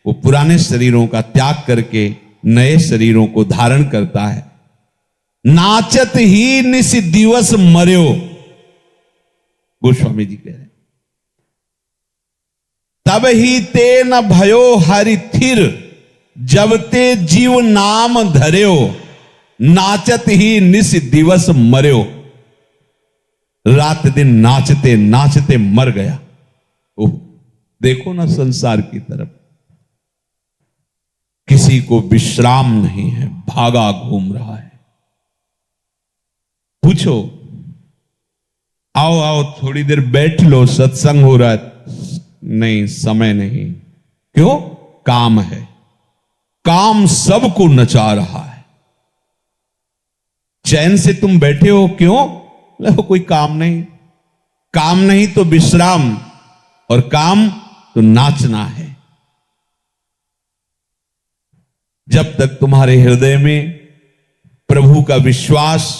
वो पुराने शरीरों का त्याग करके नए शरीरों को धारण करता है। नाचत ही निस दिवस मर्यो, गोस्वामी जी कह रहे हैं, तब ही ते न भयो हरि थिर, जब ते जीव नाम धर्यो, नाचत ही निस दिवस मर्यो। रात दिन नाचते नाचते मर गया। ओह, देखो ना संसार की तरफ, किसी को विश्राम नहीं है, भागा घूम रहा है। पूछो, आओ आओ थोड़ी देर बैठ लो, सत्संग हो रहा है, नहीं समय नहीं। क्यों? काम है, काम सबको नचा रहा है। चैन से तुम बैठे हो क्यों? कोई काम नहीं, काम नहीं तो विश्राम, और काम तो नाचना है। जब तक तुम्हारे हृदय में प्रभु का विश्वास,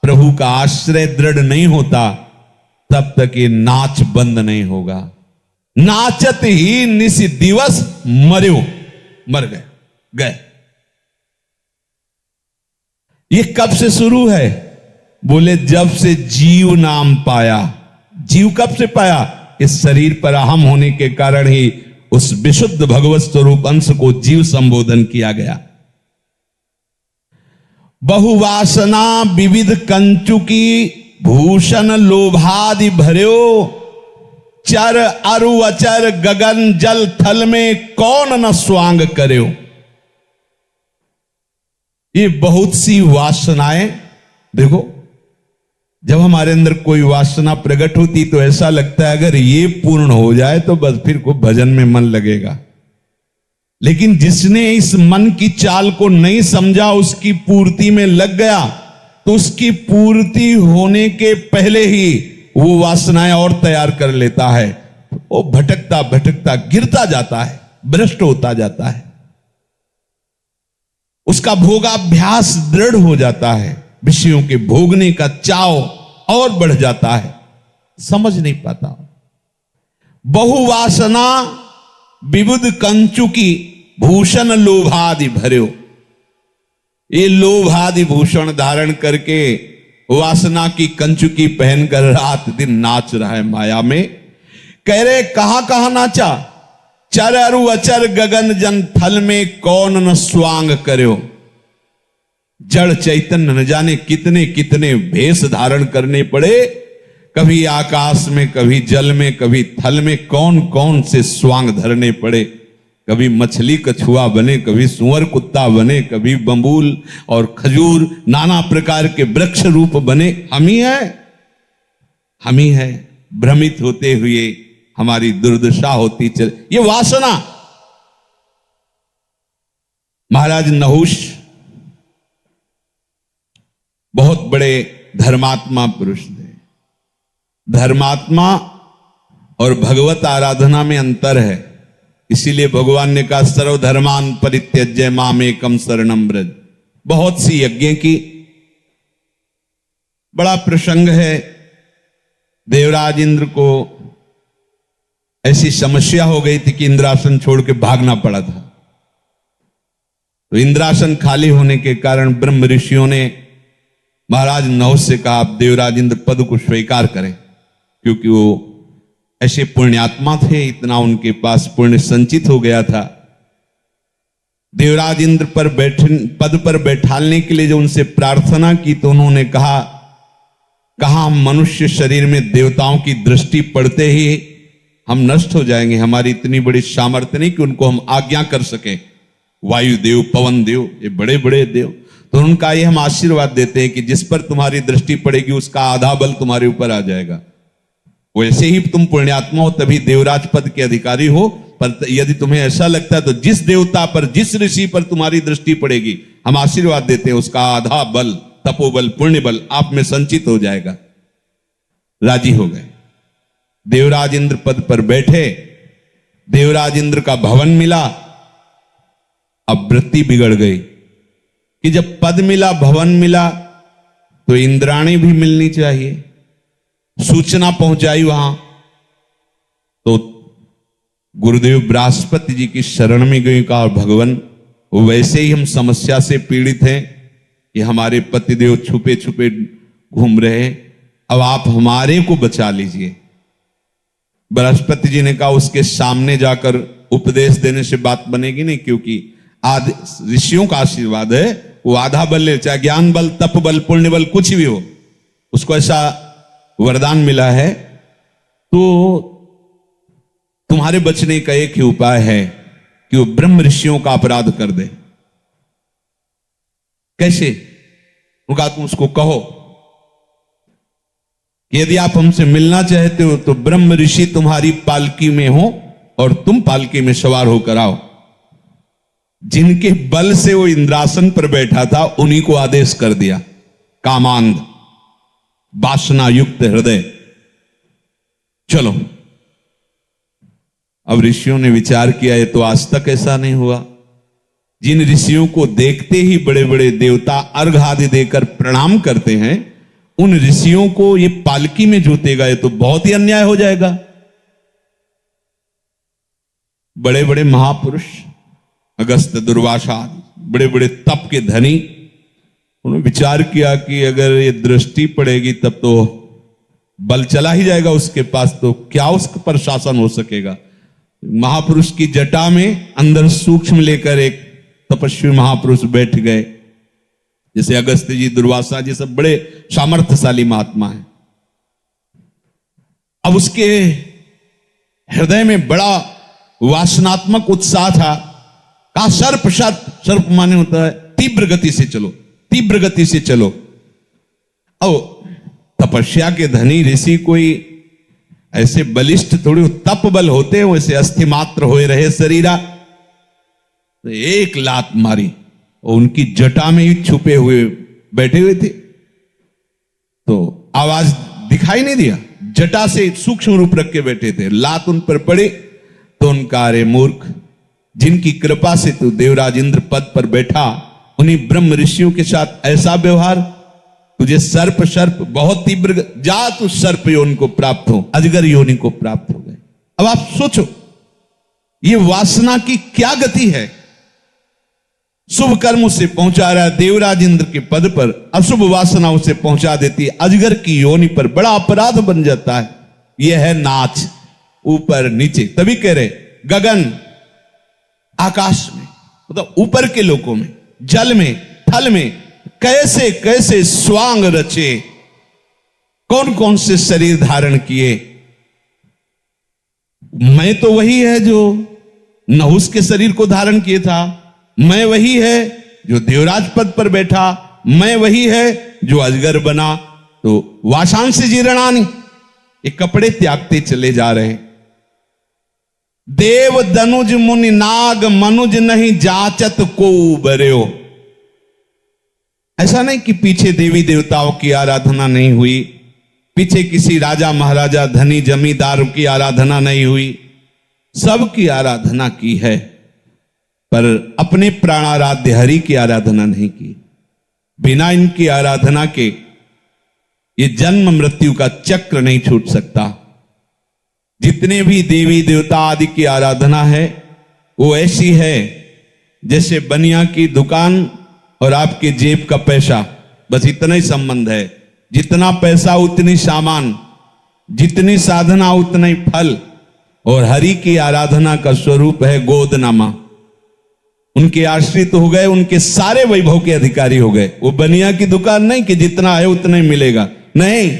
प्रभु का आश्रय दृढ़ नहीं होता, तब तक ये नाच बंद नहीं होगा। नाचत ही निस दिवस मर्यो, मर गए। ये कब से शुरू है? बोले जब से जीव नाम पाया। जीव कब से पाया? इस शरीर पर अहम होने के कारण ही उस विशुद्ध भगवत स्वरूप अंश को जीव संबोधन किया गया। बहुवासना विविध कंचुकी, भूषण लोभादि भर्यो, चर अरु अचर गगन जल थल में कौन न स्वांग कर्यो। ये बहुत सी वासनाएं, देखो जब हमारे अंदर कोई वासना प्रकट होती तो ऐसा लगता है अगर ये पूर्ण हो जाए तो बस फिर को भजन में मन लगेगा। लेकिन जिसने इस मन की चाल को नहीं समझा, उसकी पूर्ति में लग गया, तो उसकी पूर्ति होने के पहले ही वो वासनाएं और तैयार कर लेता है। वो भटकता भटकता गिरता जाता है, भ्रष्ट होता जाता है। उसका भोगाभ्यास दृढ़ हो जाता है, विषयों के भोगने का चाव और बढ़ जाता है, समझ नहीं पाता। बहुवासना विबुध कंचुकी, भूषण लोभादि भर्यो। ये लोभादि भूषण धारण करके वासना की कंचुकी पहनकर रात दिन नाच रहा है माया में। कह रहे कहां कहां नाचा? चर अरु अचर गगन जन थल में कौन न स्वांग कर्यो। जड़ चैतन्य न जाने कितने कितने भेष धारण करने पड़े, कभी आकाश में, कभी जल में, कभी थल में, कौन कौन से स्वांग धरने पड़े। कभी मछली कछुआ बने, कभी सुअर कुत्ता बने, कभी बंबूल और खजूर, नाना प्रकार के वृक्ष रूप बने। हम ही है भ्रमित होते हुए हमारी दुर्दशा होती चल। ये वासना। महाराज नहुष बहुत बड़े धर्मात्मा पुरुष थे। धर्मात्मा और भगवत आराधना में अंतर है, इसीलिए भगवान ने कहा सर्वधर्मान परित्यज्य मामेकम शरणम व्रज। बहुत सी यज्ञ की। बड़ा प्रसंग है, देवराज इंद्र को ऐसी समस्या हो गई थी कि इंद्रासन छोड़ के भागना पड़ा था। तो इंद्रासन खाली होने के कारण ब्रह्म ऋषियों ने महाराज नहुष से कहा आप देवराज इंद्र पद को स्वीकार करें, क्योंकि वो ऐसे पुण्यात्मा थे, इतना उनके पास पुण्य संचित हो गया था। देवराज इंद्र पर पद पर बैठालने के लिए जो उनसे प्रार्थना की तो उन्होंने कहा हम मनुष्य शरीर में देवताओं की दृष्टि पड़ते ही हम नष्ट हो जाएंगे, हमारी इतनी बड़ी सामर्थ्य नहीं कि उनको हम आज्ञा कर सके। वायुदेव, पवन देव, ये बड़े बड़े देव। तो उनका ये हम आशीर्वाद देते हैं कि जिस पर तुम्हारी दृष्टि पड़ेगी उसका आधा बल तुम्हारे ऊपर आ जाएगा। वैसे ही तुम पुण्यात्मा हो तभी देवराज पद के अधिकारी हो, पर यदि तुम्हें ऐसा लगता है तो जिस देवता पर, जिस ऋषि पर तुम्हारी दृष्टि पड़ेगी हम आशीर्वाद देते हैं उसका आधा बल, तपोबल, पुण्य बल आप में संचित हो जाएगा। राजी हो गए। देवराज इंद्र पद पर बैठे। देवराज इंद्र का भवन मिला। अब वृत्ति बिगड़ गई कि जब पद मिला, भवन मिला, तो इंद्राणी भी मिलनी चाहिए। सूचना पहुंचाई वहां, तो गुरुदेव बृहस्पति जी की शरण में गई। कहा भगवान वैसे ही हम समस्या से पीड़ित हैं कि हमारे पतिदेव छुपे छुपे घूम रहे हैं, अब आप हमारे को बचा लीजिए। बृहस्पति जी ने कहा उसके सामने जाकर उपदेश देने से बात बनेगी नहीं, क्योंकि आदि ऋषियों का आशीर्वाद है, वो आधा बल ले, चाहे ज्ञान बल, तप बल, पुण्य बल कुछ भी हो, उसको ऐसा वरदान मिला है। तो तुम्हारे बचने का एक ही उपाय है कि वो ब्रह्म ऋषियों का अपराध कर दे। कैसे? उनका तुम उसको कहो कि यदि आप हमसे मिलना चाहते हो तो ब्रह्म ऋषि तुम्हारी पालकी में हो और तुम पालकी में सवार होकर आओ। जिनके बल से वो इंद्रासन पर बैठा था उन्हीं को आदेश कर दिया। कामांध, वासना युक्त हृदय, चलो। अब ऋषियों ने विचार किया, ये तो आज तक ऐसा नहीं हुआ। जिन ऋषियों को देखते ही बड़े बड़े देवता अर्घ आदि देकर प्रणाम करते हैं, उन ऋषियों को ये पालकी में जोतेगा, ये तो बहुत ही अन्याय हो जाएगा। बड़े बड़े महापुरुष अगस्त, दुर्वासा, बड़े बड़े तप के धनी, उन्होंने विचार किया कि अगर ये दृष्टि पड़ेगी तब तो बल चला ही जाएगा उसके पास, तो क्या उसका पर शासन हो सकेगा। महापुरुष की जटा में अंदर सूक्ष्म लेकर एक तपस्वी महापुरुष बैठ गए, जैसे अगस्त्य जी, दुर्वासा जी, सब बड़े सामर्थ्यशाली महात्मा हैं। अब उसके हृदय में बड़ा वासनात्मक उत्साह था। कहा सर्प, सर्प, सर्प माने होता है तीव्र गति से चलो, तीव्र गति से चलो। अब तपस्या के धनी ऋषि कोई ऐसे बलिष्ठ थोड़ी तप बल होते हैं, वैसे अस्थि मात्र होए रहे शरीरा। तो एक लात मारी और उनकी जटा में ही छुपे हुए बैठे हुए थे, तो आवाज दिखाई नहीं दिया, जटा से सूक्ष्म रूप रख के बैठे थे। लात उन पर पड़े तो उनका, अरे मूर्ख, जिनकी कृपा से तू देवराज इंद्र पद पर बैठा, उन्हीं ब्रह्म ऋषियों के साथ ऐसा व्यवहार, तुझे सर्प, सर्प बहुत तीव्र, जा तू सर्प योनि को प्राप्त हो, अजगर योनि को प्राप्त हो गए। अब आप सोचो ये वासना की क्या गति है। शुभ कर्म उसे पहुंचा रहा है देवराज इंद्र के पद पर, अशुभ वासना उसे पहुंचा देती है अजगर की योनि पर, बड़ा अपराध बन जाता है। यह है नाच, ऊपर नीचे। तभी कह रहे गगन, आकाश में, मतलब ऊपर के लोकों में, जल में, थल में, कैसे कैसे स्वांग रचे, कौन कौन से शरीर धारण किए। मैं तो वही है जो नहुष के शरीर को धारण किए था, मैं वही है जो देवराज पद पर बैठा, मैं वही है जो अजगर बना। तो वासांश जीर्णानि, ये कपड़े त्यागते चले जा रहे। देव दनुज मुनि नाग मनुज नहीं जाचत को बर्यो। ऐसा नहीं कि पीछे देवी देवताओं की आराधना नहीं हुई, पीछे किसी राजा महाराजा धनी जमींदार की आराधना नहीं हुई, सबकी आराधना की है, पर अपने प्राणाराध्य हरि की आराधना नहीं की। बिना इनकी आराधना के ये जन्म मृत्यु का चक्र नहीं छूट सकता। जितने भी देवी देवता आदि की आराधना है वो ऐसी है जैसे बनिया की दुकान और आपके जेब का पैसा, बस इतना ही संबंध है। जितना पैसा उतनी सामान, जितनी साधना उतना ही फल। और हरि की आराधना का स्वरूप है गोदनामा। उनके आश्रित हो गए, उनके सारे वैभव के अधिकारी हो गए। वो बनिया की दुकान नहीं कि जितना है उतना ही मिलेगा, नहीं।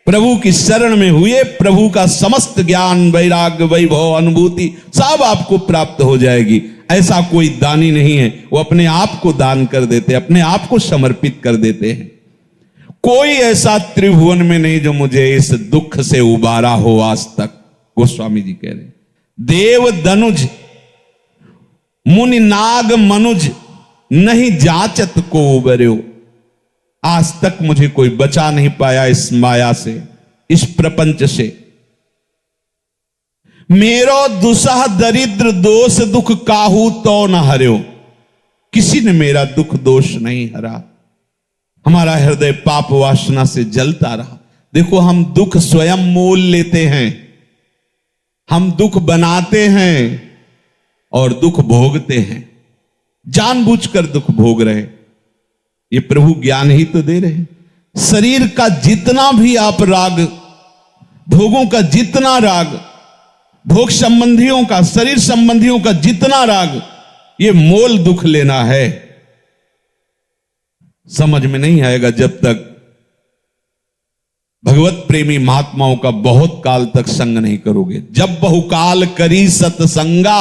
प्रभु की शरण में हुए, प्रभु का समस्त ज्ञान वैराग्य वैभव अनुभूति सब आपको प्राप्त हो जाएगी। ऐसा कोई दानी नहीं है, वो अपने आप को दान कर देते, अपने आप को समर्पित कर देते हैं। कोई ऐसा त्रिभुवन में नहीं जो मुझे इस दुख से उबारा हो आज तक। गोस्वामी जी कह रहे, देव दनुज मुनि नाग मनुज नहीं जाचत को उबर्यो। आज तक मुझे कोई बचा नहीं पाया इस माया से, इस प्रपंच से। मेरो दुसह दरिद्र दोष दुख काहू तो न हर्यो। किसी ने मेरा दुख दोष नहीं हरा। हमारा हृदय पाप वासना से जलता रहा। देखो, हम दुख स्वयं मोल लेते हैं, हम दुख बनाते हैं और दुख भोगते हैं। जानबूझकर दुख भोग रहे। ये प्रभु ज्ञान ही तो दे रहे हैं। शरीर का जितना भी आप राग, भोगों का जितना राग, भोग संबंधियों का, शरीर संबंधियों का जितना राग, ये मोल दुख लेना है। समझ में नहीं आएगा जब तक भगवत प्रेमी महात्माओं का बहुत काल तक संग नहीं करोगे। जब बहुकाल करी सत्संगा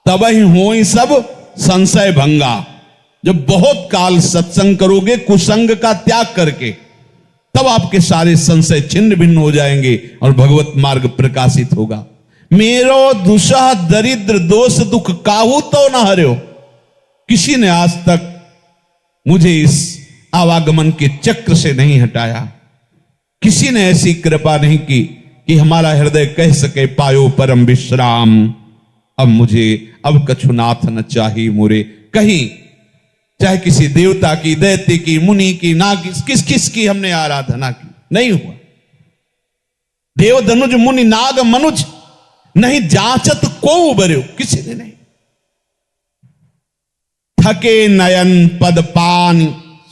तब ही होई सब संशय भंगा। जब बहुत काल सत्संग करोगे कुसंग का त्याग करके, तब आपके सारे संशय छिन्न भिन्न हो जाएंगे और भगवत मार्ग प्रकाशित होगा। मेरो दुसह दरिद्र दोष दुख काहू तो न हर्यो। किसी ने आज तक मुझे इस आवागमन के चक्र से नहीं हटाया। किसी ने ऐसी कृपा नहीं की कि हमारा हृदय कह सके पायो परम विश्राम। अब मुझे अब कछुनाथ न चाहिए मोरे। कहीं चाहे किसी देवता की, दैत्य की, मुनि की, नाग की, किस किस की हमने आराधना की, नहीं हुआ। देव दनुज मुनि नाग मनुज नहीं जाचत को उबर्यो। किसी ने नहीं। थके नयन पद पान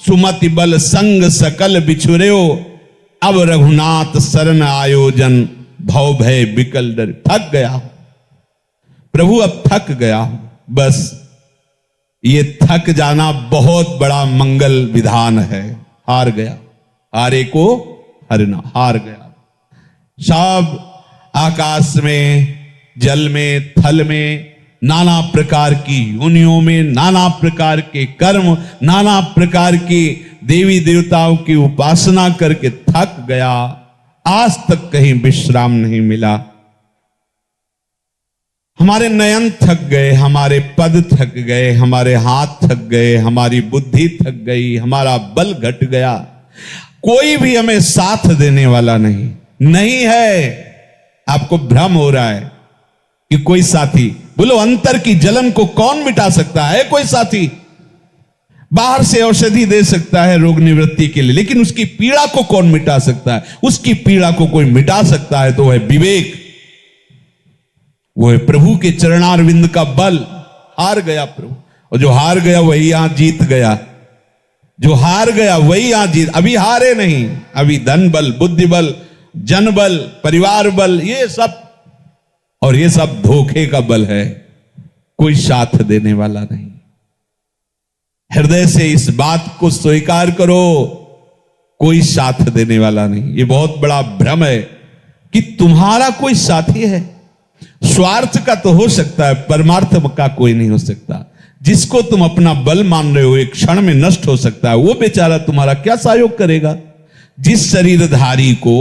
सुमति बल संग सकल बिछुर्यो। अब रघुनाथ शरण आयोजन भव भय बिकल डर। थक गया हूं प्रभु, अब थक गया हूं। बस ये थक जाना बहुत बड़ा मंगल विधान है। हार गया, हारे को हरना, हार गया। सब आकाश में, जल में, थल में, नाना प्रकार की योनियों में, नाना प्रकार के कर्म, नाना प्रकार की देवी देवताओं की उपासना करके थक गया। आज तक कहीं विश्राम नहीं मिला। हमारे नयन थक गए, हमारे पद थक गए, हमारे हाथ थक गए, हमारी बुद्धि थक गई, हमारा बल घट गया। कोई भी हमें साथ देने वाला नहीं है। आपको भ्रम हो रहा है कि कोई साथी, बोलो अंतर की जलन को कौन मिटा सकता है? कोई साथी बाहर से औषधि दे सकता है रोग निवृत्ति के लिए, लेकिन उसकी पीड़ा को कौन मिटा सकता है? उसकी पीड़ा को कोई मिटा सकता है तो वह विवेक, वो है प्रभु के चरणारविंद का बल। हार गया प्रभु, और जो हार गया वही यहां जीत गया। जो हार गया वही यहां जीत। अभी हारे नहीं, अभी धन बल, बुद्धि बल, जन बल, परिवार बल, ये सब, और ये सब धोखे का बल है। कोई साथ देने वाला नहीं। हृदय से इस बात को स्वीकार करो, कोई साथ देने वाला नहीं। ये बहुत बड़ा भ्रम है कि तुम्हारा कोई साथी है। स्वार्थ का तो हो सकता है, परमार्थ का कोई नहीं हो सकता। जिसको तुम अपना बल मान रहे हो एक क्षण में नष्ट हो सकता है, वो बेचारा तुम्हारा क्या सहयोग करेगा? जिस शरीरधारी को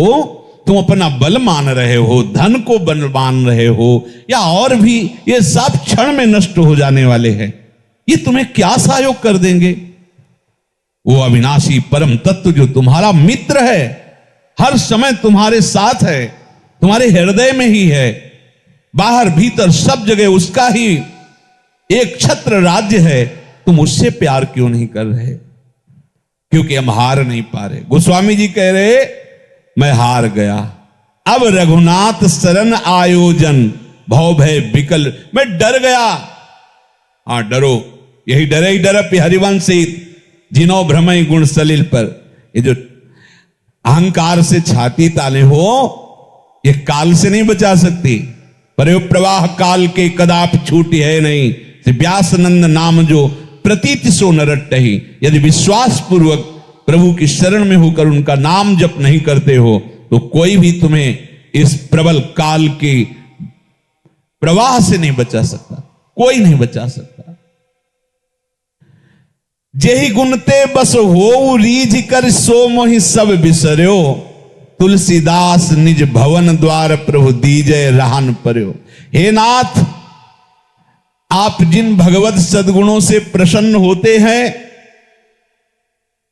तुम अपना बल मान रहे हो, धन को बल मान रहे हो, या और भी, ये सब क्षण में नष्ट हो जाने वाले हैं। ये तुम्हें क्या सहयोग कर देंगे? वो अविनाशी परम तत्व जो तुम्हारा मित्र है, हर समय तुम्हारे साथ है, तुम्हारे हृदय में ही है, बाहर भीतर सब जगह उसका ही एक छत्र राज्य है, तुम उससे प्यार क्यों नहीं कर रहे? क्योंकि हम हार नहीं पा रहे। गोस्वामी जी कह रहे मैं हार गया, अब रघुनाथ शरण आयोजन भव भय विकल, मैं डर गया। हां डरो, यही डरे ही डर हरिवंशी जिनो भ्रमय गुण सलिल पर। ये जो अहंकार से छाती ताले हो, ये काल से नहीं बचा सकती। पर प्रवाह काल के कदाप छूटी है नहीं, व्यास नंद नाम जो प्रतीति सो नरट ही। यदि विश्वास पूर्वक प्रभु की शरण में होकर उनका नाम जप नहीं करते हो, तो कोई भी तुम्हें इस प्रबल काल के प्रवाह से नहीं बचा सकता, कोई नहीं बचा सकता। जेहि गुणते बस हो रीझ कर सो मोहि सब बिसर्यो, तुलसीदास निज भवन द्वार प्रभु दीजय रहन पर्यो। हे नाथ, आप जिन भगवत सद्गुणों से प्रसन्न होते हैं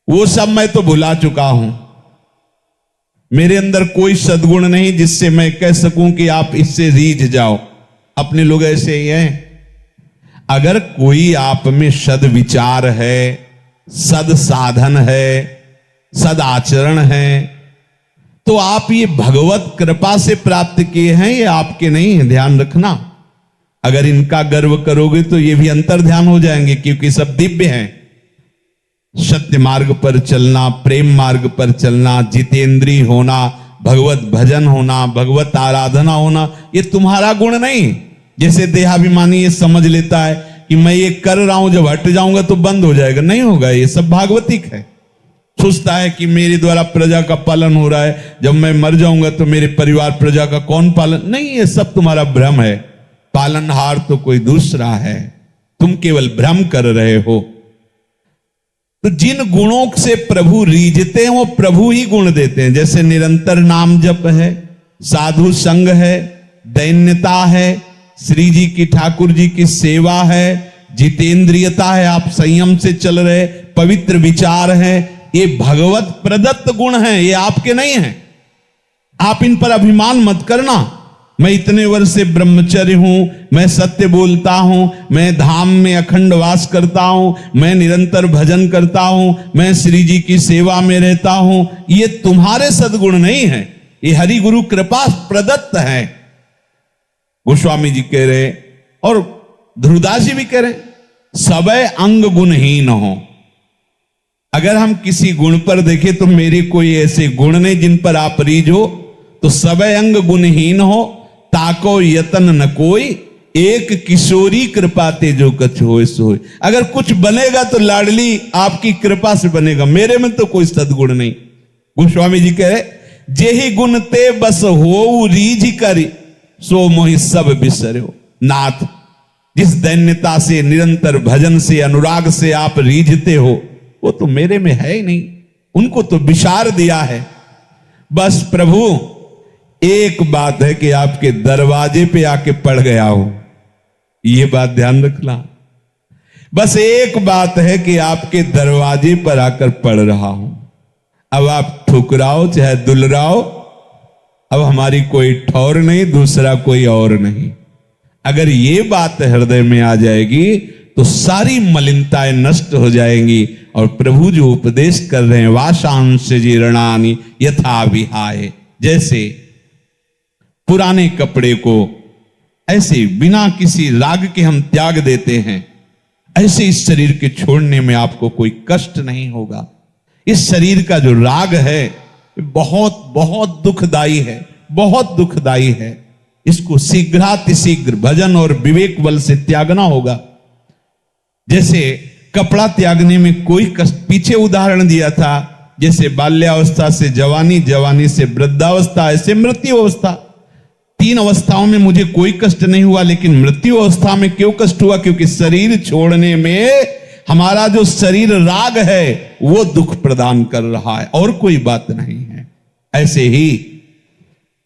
वो सब मैं तो भुला चुका हूं। मेरे अंदर कोई सद्गुण नहीं जिससे मैं कह सकूं कि आप इससे रीझ जाओ। अपने लोग ऐसे ही हैं। अगर कोई आप में सद विचार है, सद साधन है, सद आचरण है, तो आप ये भगवत कृपा से प्राप्त किए हैं, ये आपके नहीं है, ध्यान रखना। अगर इनका गर्व करोगे तो ये भी अंतर ध्यान हो जाएंगे, क्योंकि सब दिव्य हैं। सत्य मार्ग पर चलना, प्रेम मार्ग पर चलना, जितेंद्रीय होना, भगवत भजन होना, भगवत आराधना होना, ये तुम्हारा गुण नहीं। जैसे देहाभिमानी ये समझ लेता है कि मैं ये कर रहा हूं, जब हट जाऊंगा तो बंद हो जाएगा, नहीं होगा। ये सब भागवतिक है। सोचता है कि मेरे द्वारा प्रजा का पालन हो रहा है, जब मैं मर जाऊंगा तो मेरे परिवार प्रजा का कौन पालन? नहीं, ये सब तुम्हारा भ्रम है। पालनहार तो कोई दूसरा है, तुम केवल भ्रम कर रहे हो। तो जिन गुणों से प्रभु रीझते हैं वो प्रभु ही गुण देते हैं। जैसे निरंतर नाम जप है, साधु संग है, दैन्यता है, श्री जी की ठाकुर जी की सेवा है, जितेंद्रियता है, आप संयम से चल रहे, पवित्र विचार है, ये भगवत प्रदत्त गुण है, ये आपके नहीं है। आप इन पर अभिमान मत करना। मैं इतने वर्ष से ब्रह्मचर्य हूं, मैं सत्य बोलता हूं, मैं धाम में अखंड वास करता हूं, मैं निरंतर भजन करता हूं, मैं श्री जी की सेवा में रहता हूं, ये तुम्हारे सद्गुण नहीं है, ये हरि गुरु कृपा प्रदत्त है। गोस्वामी जी कह रहे और ध्रुवदास जी भी कह रहे, सबय अंग गुणहीन हो। अगर हम किसी गुण पर देखें तो मेरे कोई ऐसे गुण नहीं जिन पर आप रीझ हो, तो सबय अंग गुणहीन हो, ताको यतन न कोई, एक किशोरी कृपा ते जो कछ होय सोय। अगर कुछ बनेगा तो लाडली आपकी कृपा से बनेगा, मेरे में तो कोई सद्गुण नहीं। गोस्वामी जी कहे, जेहि गुण ते बस हो रीझ कर सो मोहि सब बिसर्यो। नाथ, जिस दैन्यता से, निरंतर भजन से, अनुराग से आप रीझते हो, वो तो मेरे में है ही नहीं, उनको तो विसार दिया है। बस प्रभु एक बात है कि आपके दरवाजे पे आके पड़ गया हूं, ये बात ध्यान रखना। बस एक बात है कि आपके दरवाजे पर आकर पड़ रहा हूं। अब आप ठुकराओ चाहे दुलराओ, अब हमारी कोई ठौर नहीं, दूसरा कोई और नहीं। अगर ये बात हृदय में आ जाएगी तो सारी मलिनताएं नष्ट हो जाएंगी। और प्रभु जो उपदेश कर रहे हैं, वाशांश जीर्णानि यथा विहाय, जैसे पुराने कपड़े को ऐसे बिना किसी राग के हम त्याग देते हैं, ऐसे इस शरीर के छोड़ने में आपको कोई कष्ट नहीं होगा। इस शरीर का जो राग है बहुत बहुत दुखदाई है, बहुत दुखदाई है। इसको शीघ्रातिशीघ्र भजन और विवेक बल से त्यागना होगा। जैसे कपड़ा त्यागने में कोई कष्ट, पीछे उदाहरण दिया था, जैसे बाल्यावस्था से जवानी, जवानी से वृद्धावस्था, ऐसे मृत्यु अवस्था। 3 अवस्थाओं में मुझे कोई कष्ट नहीं हुआ, लेकिन मृत्यु अवस्था में क्यों कष्ट हुआ? क्योंकि शरीर छोड़ने में हमारा जो शरीर राग है वो दुख प्रदान कर रहा है, और कोई बात नहीं है। ऐसे ही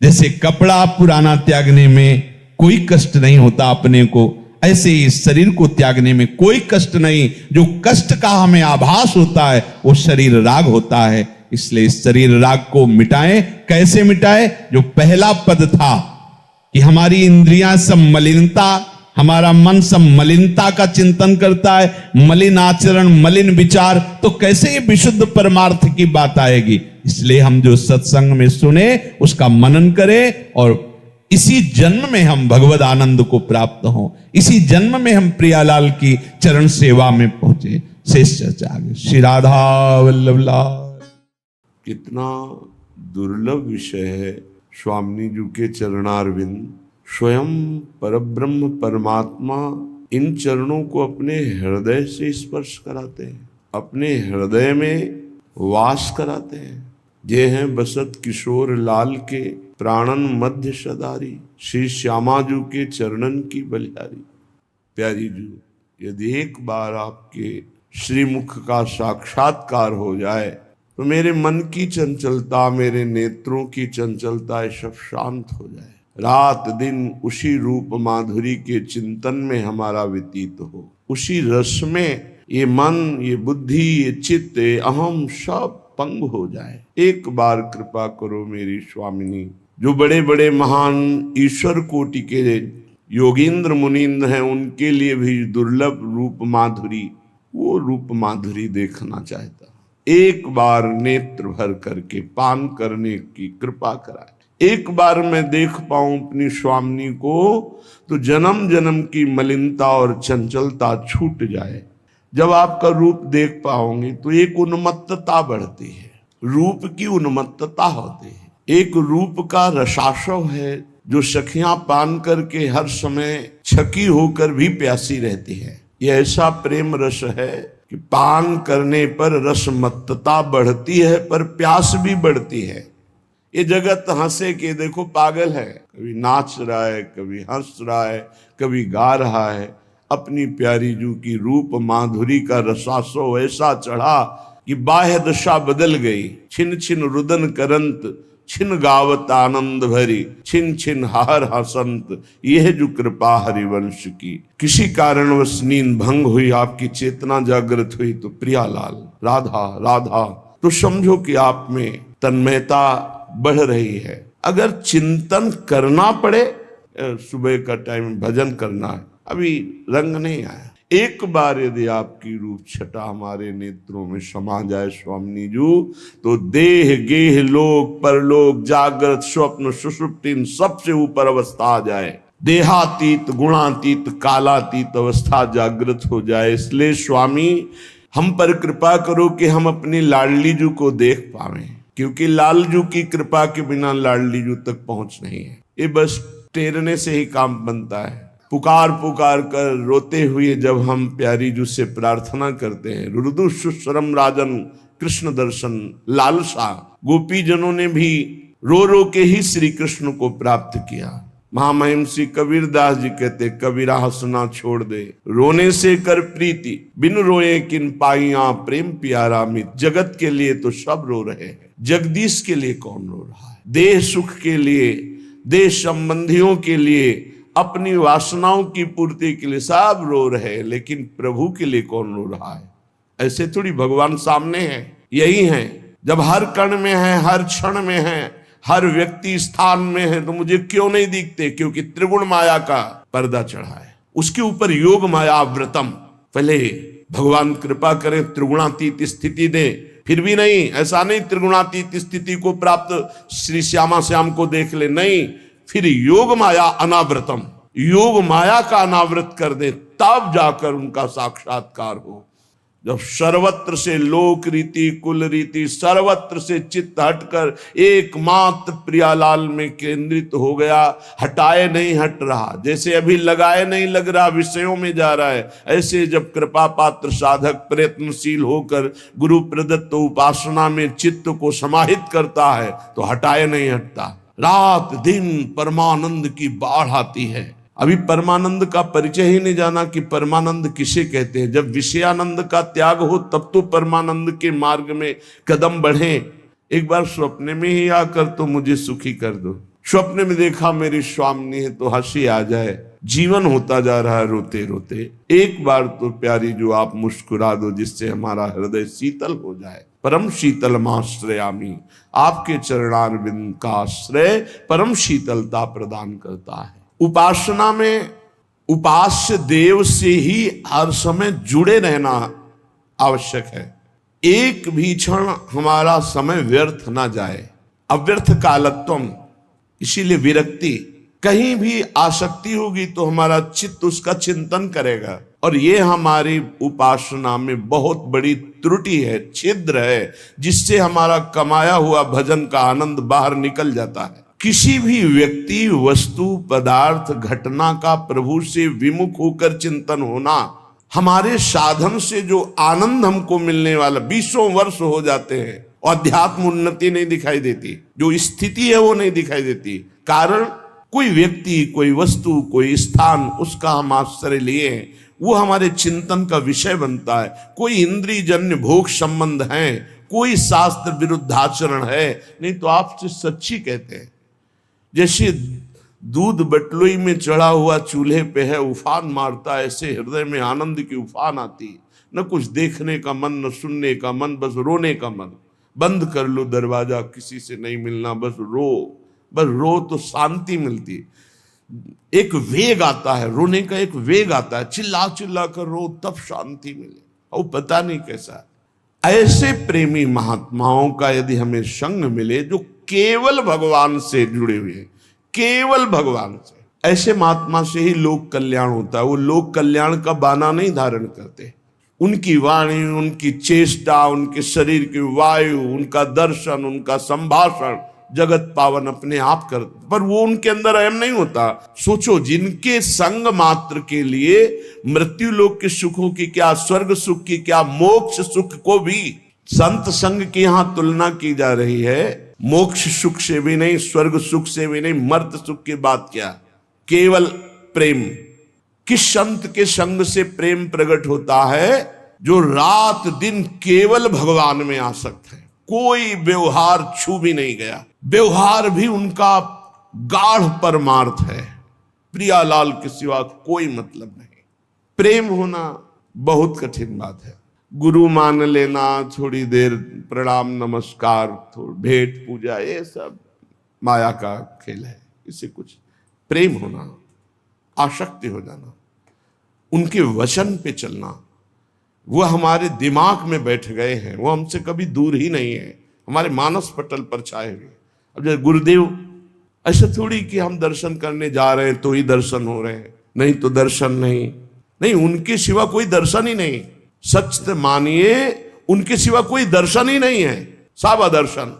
जैसे कपड़ा पुराना त्यागने में कोई कष्ट नहीं होता अपने को, ऐसे ही शरीर को त्यागने में कोई कष्ट नहीं। जो कष्ट का हमें आभास होता है वो शरीर राग होता है। इसलिए इस शरीर राग को मिटाएं। कैसे मिटाएं? जो पहला पद था कि हमारी इंद्रियां सब मलिनता, हमारा मन सब मलिनता का चिंतन करता है, मलिन आचरण, मलिन विचार, तो कैसे ये विशुद्ध परमार्थ की बात आएगी? इसलिए हम जो सत्संग में सुने उसका मनन करें और इसी जन्म में हम भगवद आनंद को प्राप्त हों, इसी जन्म में हम प्रियालाल की चरण सेवा में पहुंचे। शेष चर्चा आगे। श्री राधा वल्लभ लाल। कितना दुर्लभ विषय है स्वामी जी के चरणारविंद। स्वयं परब्रह्म परमात्मा इन चरणों को अपने हृदय से स्पर्श कराते हैं, अपने हृदय में वास कराते हैं। ये हैं बसत किशोर लाल के प्राणन मध्य सदारी, श्री श्यामाजू के चरणन की बलिहारी। प्यारी जू, यदि एक बार आपके श्रीमुख का साक्षात्कार हो जाए तो मेरे मन की चंचलता, मेरे नेत्रों की चंचलता, ये सब शांत हो जाए। रात दिन उसी रूप माधुरी के चिंतन में हमारा व्यतीत हो, उसी रस में ये मन, ये बुद्धि, ये चित्त, ये अहम सब पंग हो जाए। एक बार कृपा करो मेरी स्वामिनी। जो बड़े बड़े महान ईश्वर कोटि के योगींद्र मुनींद्र हैं, उनके लिए भी दुर्लभ रूप माधुरी, वो रूप माधुरी देखना चाहता। एक बार नेत्र भर करके पान करने की कृपा कराए। एक बार मैं देख पाऊं अपनी स्वामिनी को तो जन्म जन्म की मलिनता और चंचलता छूट जाए। जब आपका रूप देख पाओगे तो एक उन्मत्तता बढ़ती है, रूप की उन्मत्तता होती है। एक रूप का रसाशव है जो सखियां पान करके हर समय छकी होकर भी प्यासी रहती है। यह ऐसा प्रेम रस है कि पान करने पर रसमत्तता बढ़ती है पर प्यास भी बढ़ती है। ये जगत हंसे के देखो पागल है, कभी नाच रहा है, कभी हंस रहा है, कभी गा रहा है। अपनी प्यारी जू की रूप माधुरी का रसासो ऐसा चढ़ा कि बाह्य दशा बदल गई। छिन छिन रुदन करंत, छिन गावत आनंद भरी, छिन छिन हर हसंत, यह जो कृपा हरिवंश की। किसी कारणवश नींद भंग हुई, आपकी चेतना जागृत हुई तो प्रियालाल राधा राधा, तो समझो कि आप में तन्मयता बढ़ रही है। अगर चिंतन करना पड़े, सुबह का टाइम भजन करना है, अभी रंग नहीं आया, एक बार यदि आपकी रूप छटा हमारे नेत्रों में समा जाए स्वामी जू, तो देह गेह लोक परलोक जागृत स्वप्न सुषुप्ति इन सबसे ऊपर अवस्था आ जाए। देहातीत गुणातीत कालातीत अवस्था जागृत हो जाए। इसलिए स्वामी हम पर कृपा करो कि हम अपनी लाडली जू को देख पावें, क्योंकि लाल जू की कृपा के बिना लाडली जू तक पहुंच नहीं है। ये बस टेरने से ही काम बनता है। पुकार पुकार कर रोते हुए जब हम प्यारी जू से प्रार्थना करते हैं, रुदु सुस्वरम राजन कृष्ण दर्शन लालसा, गोपी जनों ने भी रो रो के ही श्री कृष्ण को प्राप्त किया। महामहिम श्री कबीरदास जी कहते, कबीरा हंसना छोड़ दे, रोने से कर प्रीति, बिन रोए किन पाइया प्रेम प्यारा मित। जगत के लिए तो सब रो रहे हैं, जगदीश के लिए कौन रो रहा है? देह सुख के लिए, देह संबंधियों के लिए, अपनी वासनाओं की पूर्ति के लिए सब रो रहे हैं, लेकिन प्रभु के लिए कौन रो रहा है? ऐसे थोड़ी भगवान सामने है, यही है। जब हर कण में है, हर क्षण में है, हर व्यक्ति स्थान में है, तो मुझे क्यों नहीं दिखते? क्योंकि त्रिगुण माया का पर्दा चढ़ा है, उसके ऊपर योग माया व्रतम। पहले भगवान कृपा करें, त्रिगुणातीत स्थिति दे। फिर भी नहीं, ऐसा नहीं त्रिगुणातीत स्थिति को प्राप्त श्री श्यामा श्याम को देख ले, नहीं, फिर योग माया अनावृतम, योग माया का अनावृत कर दे, तब जाकर उनका साक्षात्कार हो। जब सर्वत्र से लोक रीति कुल रीति सर्वत्र से चित्त हटकर एकमात्र प्रियालाल में केंद्रित हो गया, हटाए नहीं हट रहा, जैसे अभी लगाए नहीं लग रहा, विषयों में जा रहा है, ऐसे जब कृपा पात्र साधक प्रयत्नशील होकर गुरु प्रदत्त उपासना में चित्त को समाहित करता है तो हटाए नहीं हटता। रात दिन परमानंद की बाढ़ आती है। अभी परमानंद का परिचय ही नहीं जाना कि परमानंद किसे कहते हैं। जब विषयानंद का त्याग हो तब तो परमानंद के मार्ग में कदम बढ़े। एक बार स्वप्न में ही आकर तो मुझे सुखी कर दो, स्वप्न में देखा मेरी स्वामिनी है तो हंसी आ जाए, जीवन होता जा रहा है रोते रोते। एक बार तो प्यारी जो आप मुस्कुरा दो जिससे हमारा हृदय शीतल हो जाए। परम शीतल माश्रयामी, आपके चरणारविंद का आश्रय परम शीतलता प्रदान करता है। उपासना में उपास्य देव से ही हर समय जुड़े रहना आवश्यक है। एक भी क्षण हमारा समय व्यर्थ ना जाए। अव्यर्थ कालत्वम, इसीलिए विरक्ति, कहीं भी आसक्ति होगी तो हमारा चित्त उसका चिंतन करेगा। और ये हमारी उपासना में बहुत बड़ी त्रुटि है, छिद्र है, जिससे हमारा कमाया हुआ भजन का आनंद बाहर निकल जाता है। किसी भी व्यक्ति, वस्तु, पदार्थ, घटना का प्रभु से विमुख होकर चिंतन होना, हमारे साधन से जो आनंद हमको मिलने वाला 20 वर्ष हो जाते हैं, अध्यात्म उन्नति नहीं दिखाई देती, जो स्थिति है वो नहीं दिखाई देती। कारण कोई व्यक्ति, कोई वस्तु, कोई स्थान, उसका हम आश्रय लिए हैं, वो हमारे चिंतन का विषय बनता है। कोई इंद्रिय जन्य भोग संबंध है, कोई शास्त्र विरुद्धाचरण है, नहीं तो आपसे सच्ची कहते हैं। जैसे दूध बटलोई में चढ़ा हुआ चूल्हे पे है, उफान मारता है, ऐसे हृदय में आनंद की उफान आती। न कुछ देखने का मन, न सुनने का मन, बस रोने का मन। बंद कर लो दरवाजा, किसी से नहीं मिलना, बस रो तो शांति मिलती। एक वेग आता है, रोने का एक वेग आता है, चिल्ला चिल्ला कर रो तब शांति मिले, और पता नहीं कैसा। ऐसे प्रेमी महात्माओं का यदि हमें संग मिले जो केवल भगवान से जुड़े हुए हैं, केवल भगवान से, ऐसे महात्मा से ही लोक कल्याण होता है। वो लोक कल्याण का बाना नहीं धारण करते। उनकी वाणी, उनकी चेष्टा, उनके शरीर की वायु, उनका दर्शन, उनका संभाषण जगत पावन अपने आप कर, पर वो उनके अंदर अहम नहीं होता। सोचो, जिनके संग मात्र के लिए मृत्यु लोक के सुखों की क्या, स्वर्ग सुख की क्या, मोक्ष सुख को भी संत संग की यहां तुलना की जा रही है। मोक्ष सुख से भी नहीं, स्वर्ग सुख से भी नहीं, मर्त सुख की बात क्या, केवल प्रेम। किस संत के संग से प्रेम प्रकट होता है? जो रात दिन केवल भगवान में आसक्त है, कोई व्यवहार छू भी नहीं गया, व्यवहार भी उनका गाढ़ परमार्थ है, प्रियालाल के सिवा कोई मतलब नहीं। प्रेम होना बहुत कठिन बात है। गुरु मान लेना, थोड़ी देर प्रणाम नमस्कार, भेंट पूजा, ये सब माया का खेल है, इससे कुछ। प्रेम होना, आसक्ति हो जाना, उनके वचन पे चलना, वो हमारे दिमाग में बैठ गए हैं, वो हमसे कभी दूर ही नहीं है, हमारे मानस पटल पर छाए हुए। अब जैसे गुरुदेव, ऐसा थोड़ी कि हम दर्शन करने जा रहे हैं तो ही दर्शन हो रहे हैं, नहीं तो दर्शन नहीं, उनके सिवा कोई दर्शन ही नहीं। सच मानिए, उनके सिवा कोई दर्शन ही नहीं है, सब दर्शन।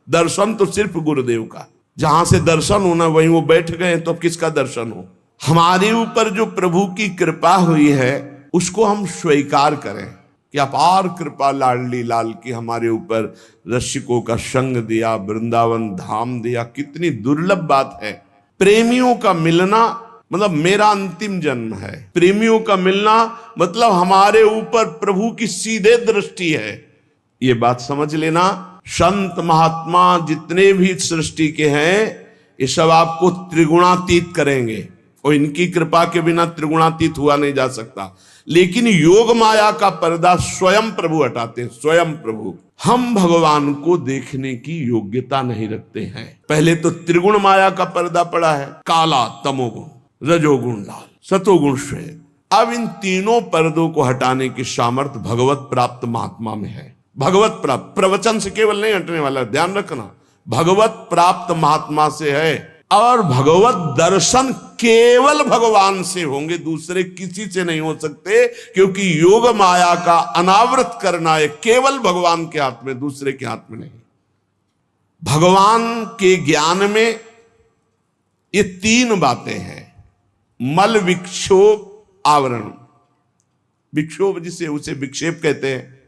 दर्शन तो सिर्फ गुरुदेव का, जहां से दर्शन होना वहीं वो बैठ गए, तो किसका दर्शन हो? हमारे ऊपर जो प्रभु की कृपा हुई है उसको हम स्वीकार करें कि अपार कृपा लाडली लाल की हमारे ऊपर, रसिकों का संग दिया, वृंदावन धाम दिया, कितनी दुर्लभ बात है। प्रेमियों का मिलना मतलब मेरा अंतिम जन्म है। प्रेमियों का मिलना मतलब हमारे ऊपर प्रभु की सीधे दृष्टि है। ये बात समझ लेना। संत महात्मा जितने भी सृष्टि के हैं, ये सब आपको त्रिगुणातीत करेंगे, और इनकी कृपा के बिना त्रिगुणातीत हुआ नहीं जा सकता। लेकिन योग माया का पर्दा स्वयं प्रभु हटाते हैं, स्वयं प्रभु। हम भगवान को देखने की योग्यता नहीं रखते हैं। पहले तो त्रिगुण माया का पर्दा पड़ा है, काला तमोगुण, रजोगुण लाल, सतोगुण श्वेत। अब इन तीनों पर्दों को हटाने की सामर्थ्य भगवत प्राप्त महात्मा में है। भगवत प्राप्त प्रवचन से केवल नहीं हटने वाला, ध्यान रखना, भगवत प्राप्त महात्मा से है। और भगवत दर्शन केवल भगवान से होंगे, दूसरे किसी से नहीं हो सकते, क्योंकि योग माया का अनावृत करना है केवल भगवान के हाथ में, दूसरे के हाथ में नहीं। भगवान के ज्ञान में ये तीन बातें हैं, मल, विक्षोभ, आवरण। विक्षोभ जिसे उसे विक्षेप कहते हैं,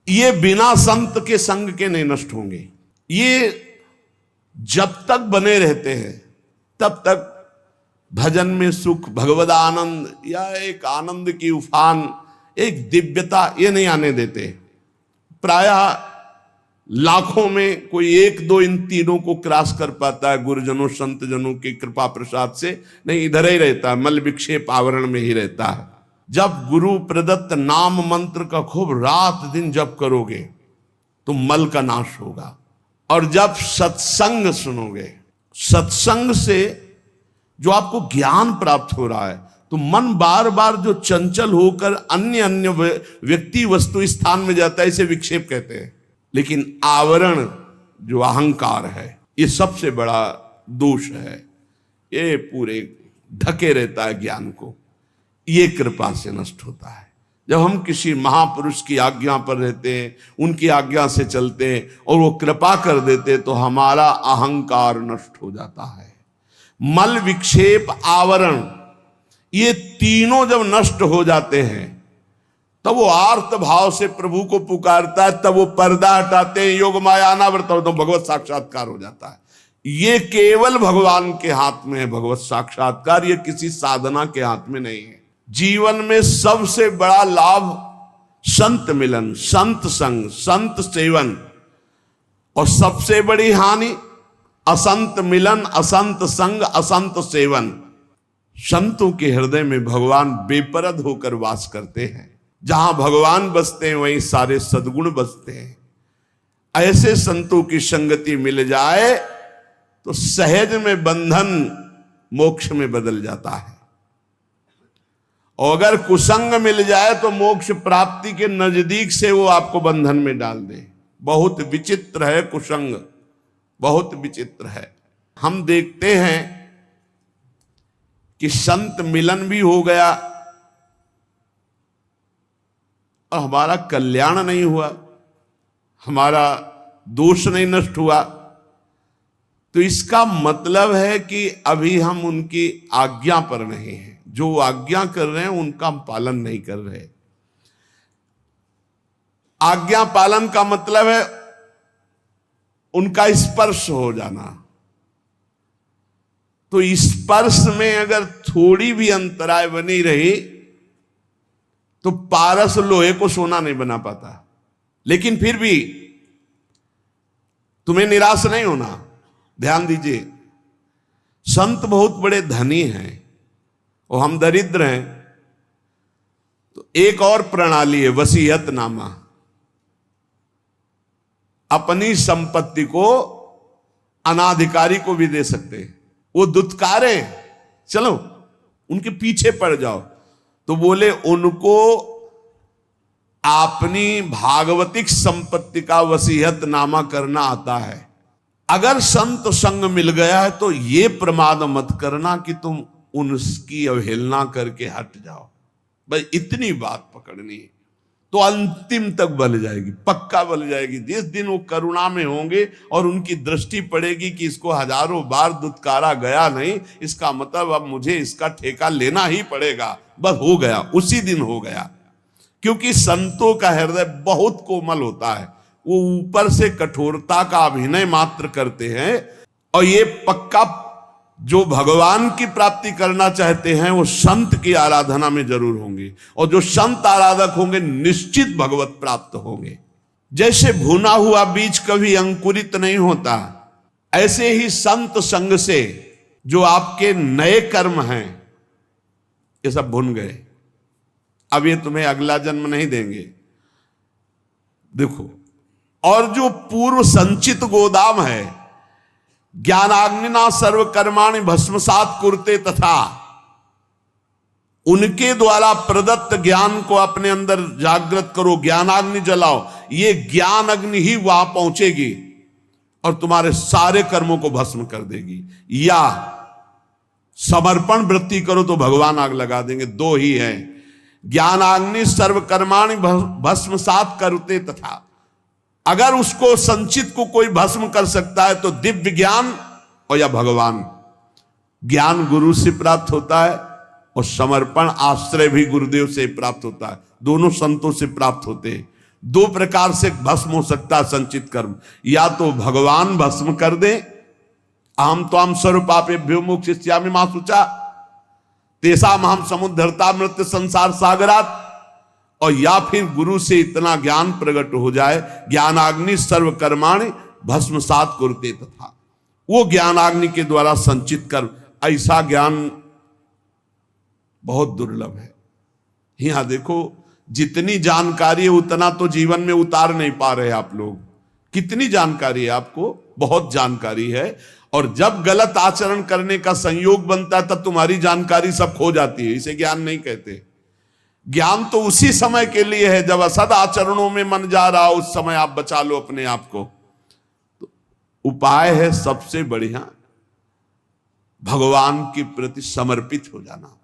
ये बिना संत के संग के नहीं नष्ट होंगे। ये जब तक बने रहते हैं तब तक भजन में सुख, भगवद आनंद या एक आनंद की उफान, एक दिव्यता, ये नहीं आने देते। प्रायः लाखों में कोई एक दो इन तीनों को क्रॉस कर पाता है, गुरुजनों संत जनों की कृपा प्रसाद से। नहीं, इधर ही रहता है, मल विक्षेप आवरण में ही रहता है। जब गुरु प्रदत्त नाम मंत्र का खूब रात दिन जप करोगे तो मल का नाश होगा। और जब सत्संग सुनोगे, सत्संग से जो आपको ज्ञान प्राप्त हो रहा है, तो मन बार बार जो चंचल होकर अन्य अन्य व्यक्ति वस्तु स्थान में जाता है, इसे विक्षेप कहते हैं। लेकिन आवरण जो अहंकार है, ये सबसे बड़ा दोष है। ये पूरे ढके रहता है ज्ञान को, ये कृपा से नष्ट होता है। जब हम किसी महापुरुष की आज्ञा पर रहते हैं, उनकी आज्ञा से चलते हैं और वो कृपा कर देते, तो हमारा अहंकार नष्ट हो जाता है। मल विक्षेप आवरण, ये तीनों जब नष्ट हो जाते हैं, तब वो आर्त भाव से प्रभु को पुकारता है। तब वो पर्दा हटाते हैं, योग माया अनावृत, तो भगवत साक्षात्कार हो जाता है। ये केवल भगवान के हाथ में है भगवत साक्षात्कार, ये किसी साधना के हाथ में नहीं है। जीवन में सबसे बड़ा लाभ संत मिलन, संत संग, संत सेवन, और सबसे बड़ी हानि असंत मिलन, असंत संग, असंत सेवन। संतों के हृदय में भगवान बेपरद होकर वास करते हैं। जहां भगवान बसते हैं वहीं सारे सद्गुण बसते हैं। ऐसे संतों की संगति मिल जाए तो सहज में बंधन मोक्ष में बदल जाता है। और अगर कुसंग मिल जाए तो मोक्ष प्राप्ति के नजदीक से वो आपको बंधन में डाल दे। बहुत विचित्र है कुसंग, बहुत विचित्र है। हम देखते हैं कि संत मिलन भी हो गया और हमारा कल्याण नहीं हुआ, हमारा दोष नहीं नष्ट हुआ। तो इसका मतलब है कि अभी हम उनकी आज्ञा पर नहीं हैं। जो आज्ञा कर रहे हैं उनका हम पालन नहीं कर रहे। आज्ञा पालन का मतलब है उनका स्पर्श हो जाना। तो स्पर्श में अगर थोड़ी भी अंतराय बनी रही तो पारस लोहे को सोना नहीं बना पाता। लेकिन फिर भी तुम्हें निराश नहीं होना। ध्यान दीजिए, संत बहुत बड़े धनी हैं और हम दरिद्र हैं। तो एक और प्रणाली है वसीयतनामा। अपनी संपत्ति को अनाधिकारी को भी दे सकते हैं। वो दुत्कारे, चलो उनके पीछे पड़ जाओ, तो बोले उनको अपनी भागवतिक संपत्ति का वसीयतनामा करना आता है। अगर संत संग मिल गया है तो ये प्रमाद मत करना कि तुम उनकी अवहेलना करके हट जाओ। भाई इतनी बात पकड़नी है तो अंतिम तक बल जाएगी, पक्का बल जाएगी। जिस दिन वो करुणा में होंगे और उनकी दृष्टि पड़ेगी कि इसको हजारों बार दुत्कारा गया नहीं, इसका मतलब अब मुझे इसका ठेका लेना ही पड़ेगा, बस हो गया, उसी दिन हो गया। क्योंकि संतों का हृदय बहुत कोमल होता है, वो ऊपर से कठोरता का अभिनय मात्र करते हैं। और ये पक्का जो भगवान की प्राप्ति करना चाहते हैं वो संत की आराधना में जरूर होंगे, और जो संत आराधक होंगे निश्चित भगवत प्राप्त होंगे। जैसे भुना हुआ बीज कभी अंकुरित नहीं होता, ऐसे ही संत संग से जो आपके नए कर्म हैं ये सब भुन गए। अब ये तुम्हें अगला जन्म नहीं देंगे। देखो, और जो पूर्व संचित गोदाम है, ज्ञानाग्निना सर्व कर्माणि भस्मसात कुरुते, तथा उनके द्वारा प्रदत्त ज्ञान को अपने अंदर जागृत करो, ज्ञानाग्नि जलाओ। ये ज्ञान अग्नि ही वहां पहुंचेगी और तुम्हारे सारे कर्मों को भस्म कर देगी। या समर्पण वृत्ति करो तो भगवान आग लगा देंगे। दो ही है, ज्ञानाग्नि सर्व कर्माणि भस्मसात कुरुते, तथा अगर उसको संचित को कोई भस्म कर सकता है तो दिव्य ज्ञान और या भगवान। ज्ञान गुरु से प्राप्त होता है और समर्पण आश्रय भी गुरुदेव से प्राप्त होता है। दोनों संतों से प्राप्त होते हैं। दो प्रकार से भस्म हो सकता है संचित कर्म, या तो भगवान भस्म कर दे, अहम त्वाम सर्व पापेभ्यो मोक्षयिष्यामि मा शुचा तेषाम् अहं समुद्धर्ता मृत्यु संसार सागरात, और या फिर गुरु से इतना ज्ञान प्रकट हो जाए, ज्ञानाग्नि सर्वकर्माणि भस्मसात कुरुते तथा, वो ज्ञानाग्नि के द्वारा संचित कर, ऐसा ज्ञान बहुत दुर्लभ है। यहां देखो, जितनी जानकारी है उतना तो जीवन में उतार नहीं पा रहे आप लोग। कितनी जानकारी है आपको? बहुत जानकारी है, और जब गलत आचरण करने का संयोग बनता है तब तुम्हारी जानकारी सब खो जाती है। इसे ज्ञान नहीं कहते। ज्ञान तो उसी समय के लिए है जब असद आचरणों में मन जा रहा हो, उस समय आप बचा लो अपने आप को। तो उपाय है सबसे बढ़िया भगवान के प्रति समर्पित हो जाना।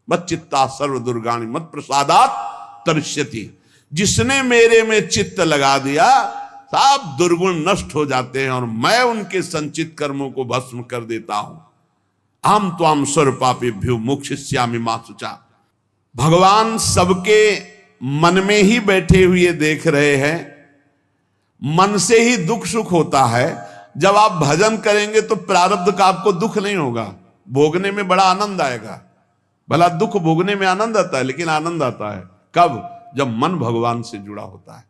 मत चित्ता सर्व दुर्गाणि मत प्रसादात तरिष्यति। जिसने मेरे में चित्त लगा दिया सब दुर्गुण नष्ट हो जाते हैं और मैं उनके संचित कर्मों को भस्म कर देता हूं। हम त्वाम सर्वपापेभ्यो मोक्षयिष्यामि मा शुचा। भगवान सबके मन में ही बैठे हुए देख रहे हैं। मन से ही दुख सुख होता है। जब आप भजन करेंगे तो प्रारब्ध का आपको दुख नहीं होगा, भोगने में बड़ा आनंद आएगा। भला दुख भोगने में आनंद आता है, लेकिन आनंद आता है कब? जब मन भगवान से जुड़ा होता है।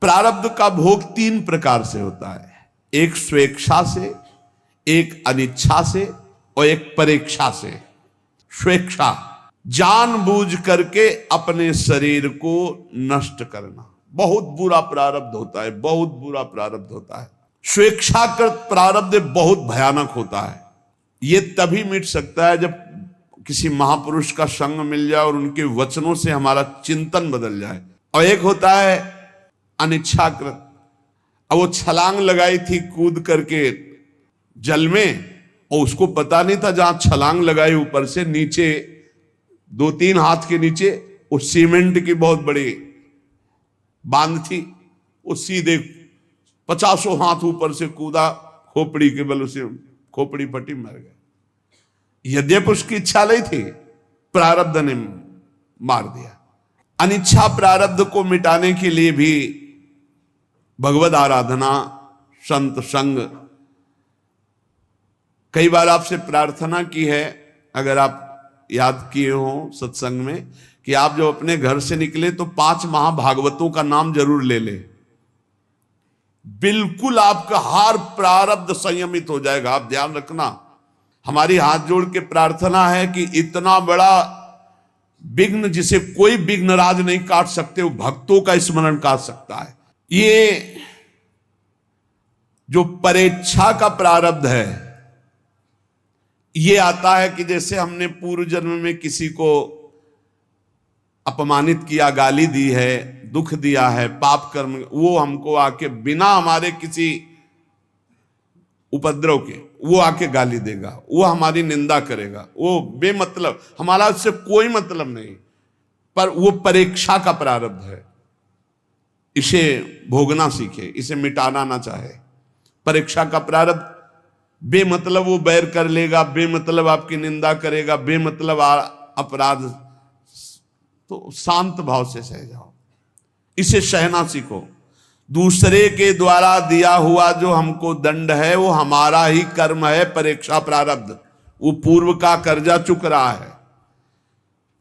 प्रारब्ध का भोग 3 प्रकार से होता है, एक स्वेच्छा से, एक अनिच्छा से और एक परेक्षा से। स्वेच्छा जानबूझ करके अपने शरीर को नष्ट करना, बहुत बुरा प्रारब्ध होता है, बहुत बुरा प्रारब्ध होता है। स्वेच्छाकृत प्रारब्ध बहुत भयानक होता है। यह तभी मिट सकता है जब किसी महापुरुष का संग मिल जाए और उनके वचनों से हमारा चिंतन बदल जाए। और एक होता है अनिच्छाकृत। अब वो छलांग लगाई थी कूद करके जल में, और उसको पता नहीं था जहां छलांग लगाई ऊपर से नीचे 2-3 हाथ के नीचे वो सीमेंट की बहुत बड़ी बांध थी। वो सीधे 50 हाथ ऊपर से कूदा, खोपड़ी के बल उसे खोपड़ी फटी, मर गए। यद्यपि उसकी इच्छा नहीं थी, प्रारब्ध ने मार दिया। अनिच्छा प्रारब्ध को मिटाने के लिए भी भगवद आराधना, संत संग। कई बार आपसे प्रार्थना की है, अगर आप याद किए हो सत्संग में, कि आप जब अपने घर से निकले तो 5 महाभागवतों का नाम जरूर ले ले। बिल्कुल आपका हर प्रारब्ध संयमित हो जाएगा। आप ध्यान रखना, हमारी हाथ जोड़ के प्रार्थना है कि इतना बड़ा विघ्न जिसे कोई विघ्नराज नहीं काट सकते, वो भक्तों का स्मरण काट सकता है। ये जो परेच्छा का प्रारब्ध है, ये आता है कि जैसे हमने पूर्व जन्म में किसी को अपमानित किया, गाली दी है, दुख दिया है, पाप कर्म, वो हमको आके बिना हमारे किसी उपद्रव के वो आके गाली देगा, वो हमारी निंदा करेगा, वो बेमतलब, हमारा उससे कोई मतलब नहीं, पर वो परीक्षा का प्रारब्ध है। इसे भोगना सीखे, इसे मिटाना ना चाहे। परीक्षा का प्रारब्ध बेमतलब वो बैर कर लेगा, बेमतलब आपकी निंदा करेगा, बेमतलब अपराध, तो शांत भाव से सह जाओ, इसे सहना सीखो। दूसरे के द्वारा दिया हुआ जो हमको दंड है वो हमारा ही कर्म है, परीक्षा प्रारब्ध, वो पूर्व का कर्जा चुक रहा है।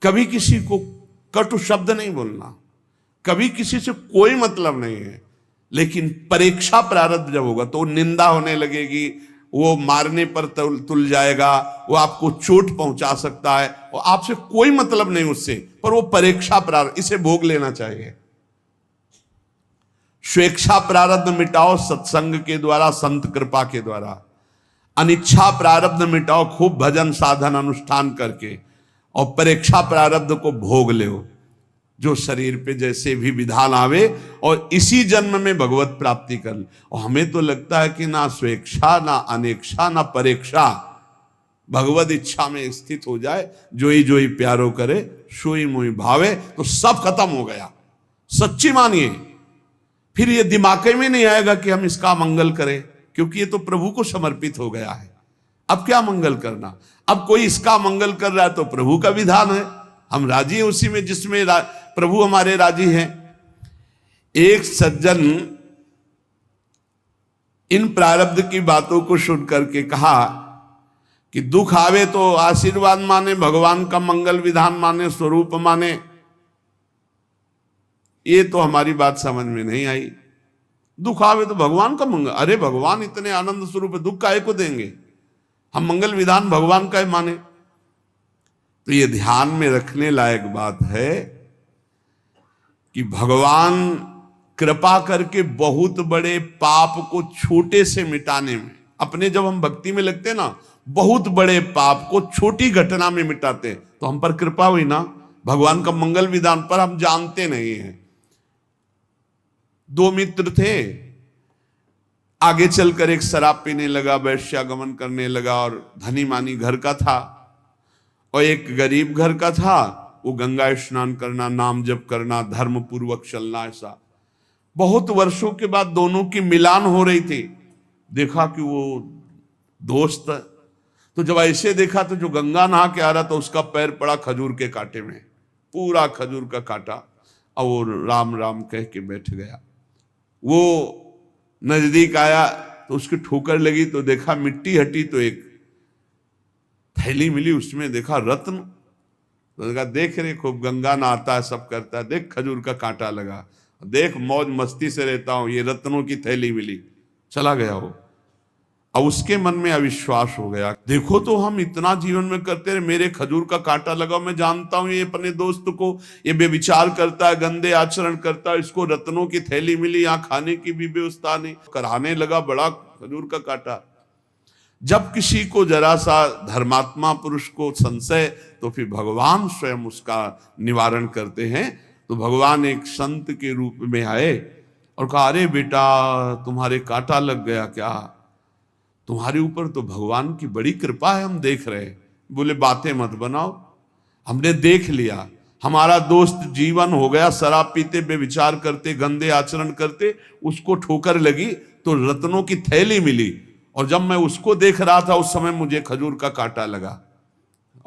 कभी किसी को कटु शब्द नहीं बोलना, कभी किसी से कोई मतलब नहीं है, लेकिन परीक्षा प्रारब्ध जब होगा तो निंदा होने लगेगी, वो मारने पर तुल जाएगा, वो आपको चोट पहुंचा सकता है और आपसे कोई मतलब नहीं उससे, पर वो परीक्षा प्रारब्ध, इसे भोग लेना चाहिए। स्वेच्छा प्रारब्ध मिटाओ सत्संग के द्वारा, संत कृपा के द्वारा। अनिच्छा प्रारब्ध मिटाओ खूब भजन साधन अनुष्ठान करके, और परीक्षा प्रारब्ध को भोग लो, जो शरीर पे जैसे भी विधान आवे, और इसी जन्म में भगवत प्राप्ति कर ले। और हमें तो लगता है कि ना स्वेच्छा, ना अनेक्षा, ना परीक्षा, भगवत इच्छा में स्थित हो जाए, जोई जोई प्यारो करे सोई मोई भावे, तो सब खत्म हो गया। सच्ची मानिए, फिर ये दिमाग में नहीं आएगा कि हम इसका मंगल करें, क्योंकि ये तो प्रभु को समर्पित हो गया है। अब क्या मंगल करना? अब कोई इसका मंगल कर रहा है तो प्रभु का विधान है, हम राजी हैं उसी में जिसमें प्रभु हमारे राजी हैं। एक सज्जन इन प्रारब्ध की बातों को सुन करके कहा कि दुख आवे तो आशीर्वाद माने, भगवान का मंगल विधान माने, स्वरूप माने, ये तो हमारी बात समझ में नहीं आई। दुख आवे तो भगवान का मंगल, अरे भगवान इतने आनंद स्वरूप है, दुख काहे को देंगे? हम मंगल विधान भगवान का माने। तो ये ध्यान में रखने लायक बात है कि भगवान कृपा करके बहुत बड़े पाप को छोटे से मिटाने में, अपने जब हम भक्ति में लगते ना, बहुत बड़े पाप को छोटी घटना में मिटाते, तो हम पर कृपा हुई ना भगवान का मंगल विधान पर। हम जानते नहीं हैं। दो मित्र थे, आगे चलकर एक शराब पीने लगा, वैश्यागमन करने लगा और धनी मानी घर का था, और एक गरीब घर का था। वो गंगा स्नान करना, नाम जप करना, धर्म पूर्वक चलना, ऐसा। बहुत वर्षों के बाद दोनों की मिलान हो रही थी। देखा कि वो दोस्त, तो जब ऐसे देखा तो जो गंगा नहा के आ रहा था उसका पैर पड़ा खजूर के कांटे में, पूरा खजूर का कांटा, और वो राम राम कह के बैठ गया। वो नजदीक आया तो उसकी ठोकर लगी, तो देखा मिट्टी हटी तो एक थैली मिली, उसमें देखा रत्न। तो देखा, देख रे खूब गंगा नहाता है, सब करता है, देख खजूर का कांटा लगा, देख मौज मस्ती से रहता हूं, ये रत्नों की थैली मिली। चला गया वो। अब उसके मन में अविश्वास हो गया, देखो तो हम इतना जीवन में करते रहे, मेरे खजूर का कांटा लगा, मैं जानता हूं ये अपने दोस्त को, ये बेविचार करता है, गंदे आचरण करता है, इसको रत्नों की थैली मिली, यहाँ खाने की भी व्यवस्था नहीं, कराने लगा बड़ा खजूर का कांटा। जब किसी को जरा सा धर्मात्मा पुरुष को संशय, तो फिर भगवान स्वयं उसका निवारण करते हैं। तो भगवान एक संत के रूप में आए और कहा, अरे बेटा तुम्हारे कांटा लग गया क्या? तुम्हारे ऊपर तो भगवान की बड़ी कृपा है, हम देख रहे हैं। बोले बातें मत बनाओ, हमने देख लिया, हमारा दोस्त जीवन हो गया शराब पीते, बेविचार करते, गंदे आचरण करते, उसको ठोकर लगी तो रत्नों की थैली मिली, और जब मैं उसको देख रहा था उस समय मुझे खजूर का कांटा लगा,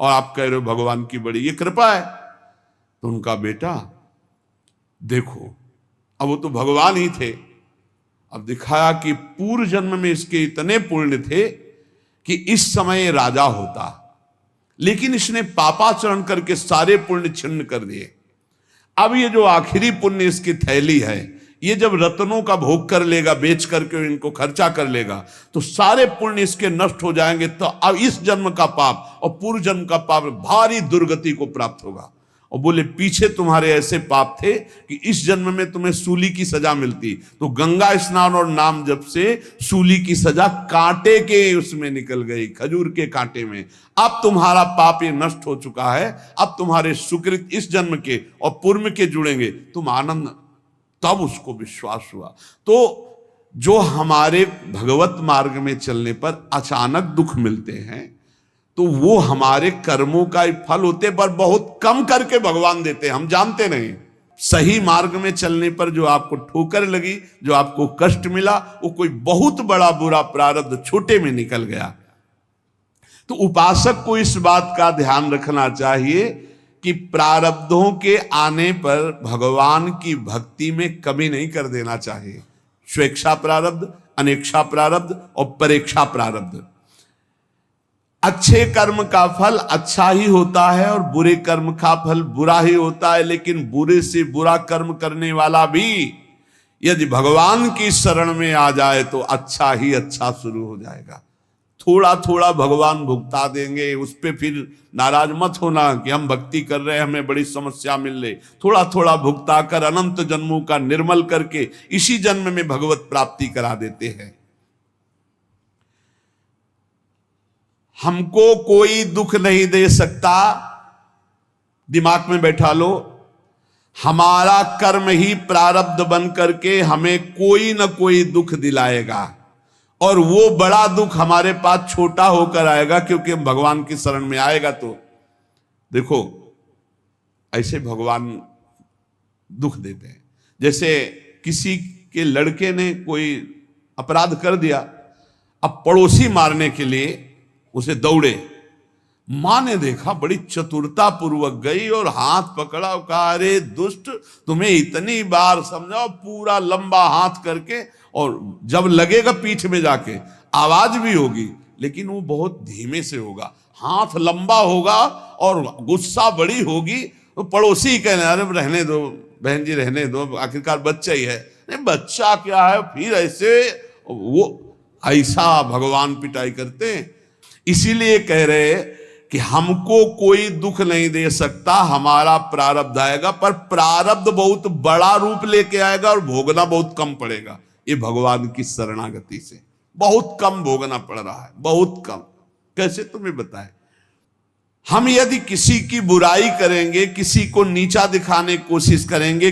और आप कह रहे हो भगवान की बड़ी ये कृपा है। तो उनका बेटा देखो, अब वो तो भगवान ही थे, अब दिखाया कि पूर्व जन्म में इसके इतने पुण्य थे कि इस समय राजा होता, लेकिन इसने पापाचरण करके सारे पुण्य छिन्न कर दिए। अब ये जो आखिरी पुण्य इसकी थैली है, ये जब रत्नों का भोग कर लेगा, बेच करके इनको खर्चा कर लेगा, तो सारे पुण्य इसके नष्ट हो जाएंगे। तो अब इस जन्म का पाप और पूर्व जन्म का पाप भारी दुर्गति को प्राप्त होगा। और बोले पीछे तुम्हारे ऐसे पाप थे कि इस जन्म में तुम्हें सूली की सजा मिलती, तो गंगा स्नान और नाम जप से सूली की सजा कांटे के उसमें निकल गई, खजूर के कांटे में। अब तुम्हारा पाप ये नष्ट हो चुका है, अब तुम्हारे सुकृत इस जन्म के और पूर्व के जुड़ेंगे, तुम आनंद। तब उसको विश्वास हुआ। तो जो हमारे भगवत मार्ग में चलने पर अचानक दुख मिलते हैं, तो वो हमारे कर्मों का फल होते, पर बहुत कम करके भगवान देते हैं, हम जानते नहीं। सही मार्ग में चलने पर जो आपको ठोकर लगी, जो आपको कष्ट मिला, वो कोई बहुत बड़ा बुरा प्रारब्ध छोटे में निकल गया। तो उपासक को इस बात का ध्यान रखना चाहिए कि प्रारब्धों के आने पर भगवान की भक्ति में कमी नहीं कर देना चाहिए। स्वेच्छा प्रारब्ध, अनेक्षा प्रारब्ध और परेक्षा प्रारब्ध। अच्छे कर्म का फल अच्छा ही होता है और बुरे कर्म का फल बुरा ही होता है, लेकिन बुरे से बुरा कर्म करने वाला भी यदि भगवान की शरण में आ जाए तो अच्छा ही अच्छा शुरू हो जाएगा। थोड़ा थोड़ा भगवान भुगता देंगे, उस पर फिर नाराज मत होना कि हम भक्ति कर रहे हैं, हमें बड़ी समस्या मिल रही। थोड़ा थोड़ा भुगता कर अनंत जन्मों का निर्मल करके इसी जन्म में भगवत प्राप्ति करा देते हैं। हमको कोई दुख नहीं दे सकता, दिमाग में बैठा लो। हमारा कर्म ही प्रारब्ध बन करके हमें कोई ना कोई दुख दिलाएगा, और वो बड़ा दुख हमारे पास छोटा होकर आएगा, क्योंकि हम भगवान की शरण में आएगा। तो देखो ऐसे भगवान दुख देते हैं। जैसे किसी के लड़के ने कोई अपराध कर दिया, अब पड़ोसी मारने के लिए उसे दौड़े, मां ने देखा, बड़ी चतुरता पूर्वक गई और हाथ पकड़ा और कहा, अरे दुष्ट, तुम्हें इतनी बार समझाओ, पूरा लंबा हाथ करके, और जब लगेगा पीठ में जाके आवाज भी होगी, लेकिन वो बहुत धीमे से होगा, हाथ लंबा होगा और गुस्सा बड़ी होगी। तो पड़ोसी कहने, अरे रहने दो, बहन जी रहने दो, आखिरकार बच्चा ही है। नहीं बच्चा क्या है, फिर ऐसे वो ऐसा भगवान पिटाई करते हैं। इसीलिए कह रहे कि हमको कोई दुख नहीं दे सकता, हमारा प्रारब्ध आएगा, पर प्रारब्ध बहुत बड़ा रूप लेके आएगा और भोगना बहुत कम पड़ेगा। ये भगवान की शरणागति से बहुत कम भोगना पड़ रहा है, बहुत कम। कैसे तुम्हें बताएं? हम यदि किसी की बुराई करेंगे, किसी को नीचा दिखाने की कोशिश करेंगे,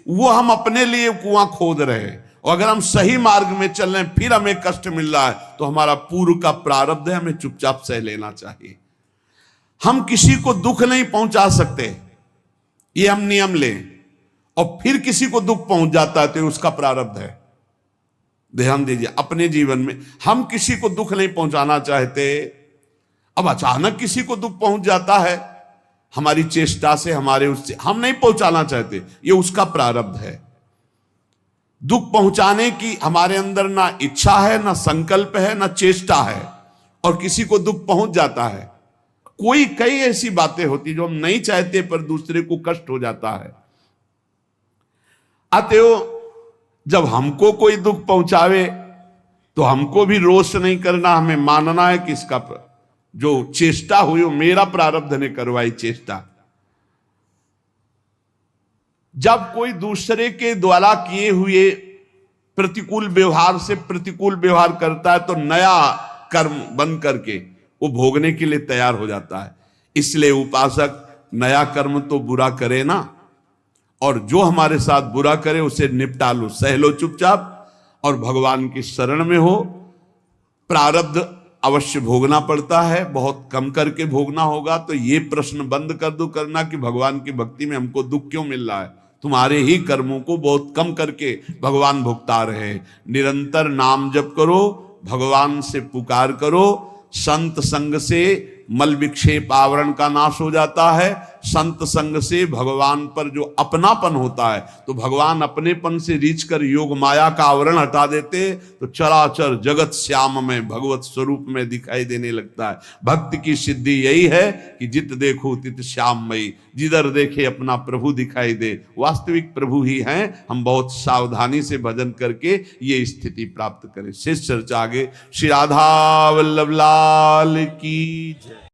वो हम अपने लिए कुआं खोद रहे हैं। और अगर हम सही मार्ग में चल रहे हैं फिर हमें कष्ट मिल रहा है, तो हमारा पूर्व का प्रारब्ध है, हमें चुपचाप सह लेना चाहिए। हम किसी को दुख नहीं पहुंचा सकते, ये हम नियम लें, और फिर किसी को दुख पहुंच जाता है तो उसका प्रारब्ध है। ध्यान दीजिए, अपने जीवन में हम किसी को दुख नहीं पहुंचाना चाहते, अब अचानक किसी को दुख पहुंच जाता है हमारी चेष्टा से, हमारे उससे हम नहीं पहुंचाना चाहते, ये उसका प्रारब्ध है। दुख पहुंचाने की हमारे अंदर ना इच्छा है, ना संकल्प है, ना चेष्टा है, और किसी को दुख पहुंच जाता है। कई ऐसी बातें होती जो हम नहीं चाहते पर दूसरे को कष्ट हो जाता है। अतएव जब हमको कोई दुख पहुंचावे तो हमको भी रोष नहीं करना, हमें मानना है कि इसका जो चेष्टा हुई वो मेरा प्रारब्ध ने करवाई चेष्टा। जब कोई दूसरे के द्वारा किए हुए प्रतिकूल व्यवहार से प्रतिकूल व्यवहार करता है तो नया कर्म बन करके वो भोगने के लिए तैयार हो जाता है। इसलिए उपासक नया कर्म तो बुरा करे ना, और जो हमारे साथ बुरा करे उसे निपटा लो, सह लो चुपचाप, और भगवान की शरण में हो। प्रारब्ध अवश्य भोगना पड़ता है, बहुत कम करके भोगना होगा। तो ये प्रश्न बंद कर दो करना कि भगवान की भक्ति में हमको दुख क्यों मिल रहा है। तुम्हारे ही कर्मों को बहुत कम करके भगवान भुगता रहे। निरंतर नाम जप करो, भगवान से पुकार करो। संत संग से मल विक्षेप आवरण का नाश हो जाता है। संत संग से भगवान पर जो अपनापन होता है, तो भगवान अपनेपन से रीछ कर योग माया का आवरण हटा देते, तो चराचर जगत श्याम में भगवत स्वरूप में दिखाई देने लगता है। भक्त की सिद्धि यही है कि जित देखो तित श्याममयी, जिधर देखे अपना प्रभु दिखाई दे। वास्तविक प्रभु ही हैं। हम बहुत सावधानी से भजन करके ये स्थिति प्राप्त करें। शेष चर्चा आगे। श्री राधा वल्लभ लाल की जय।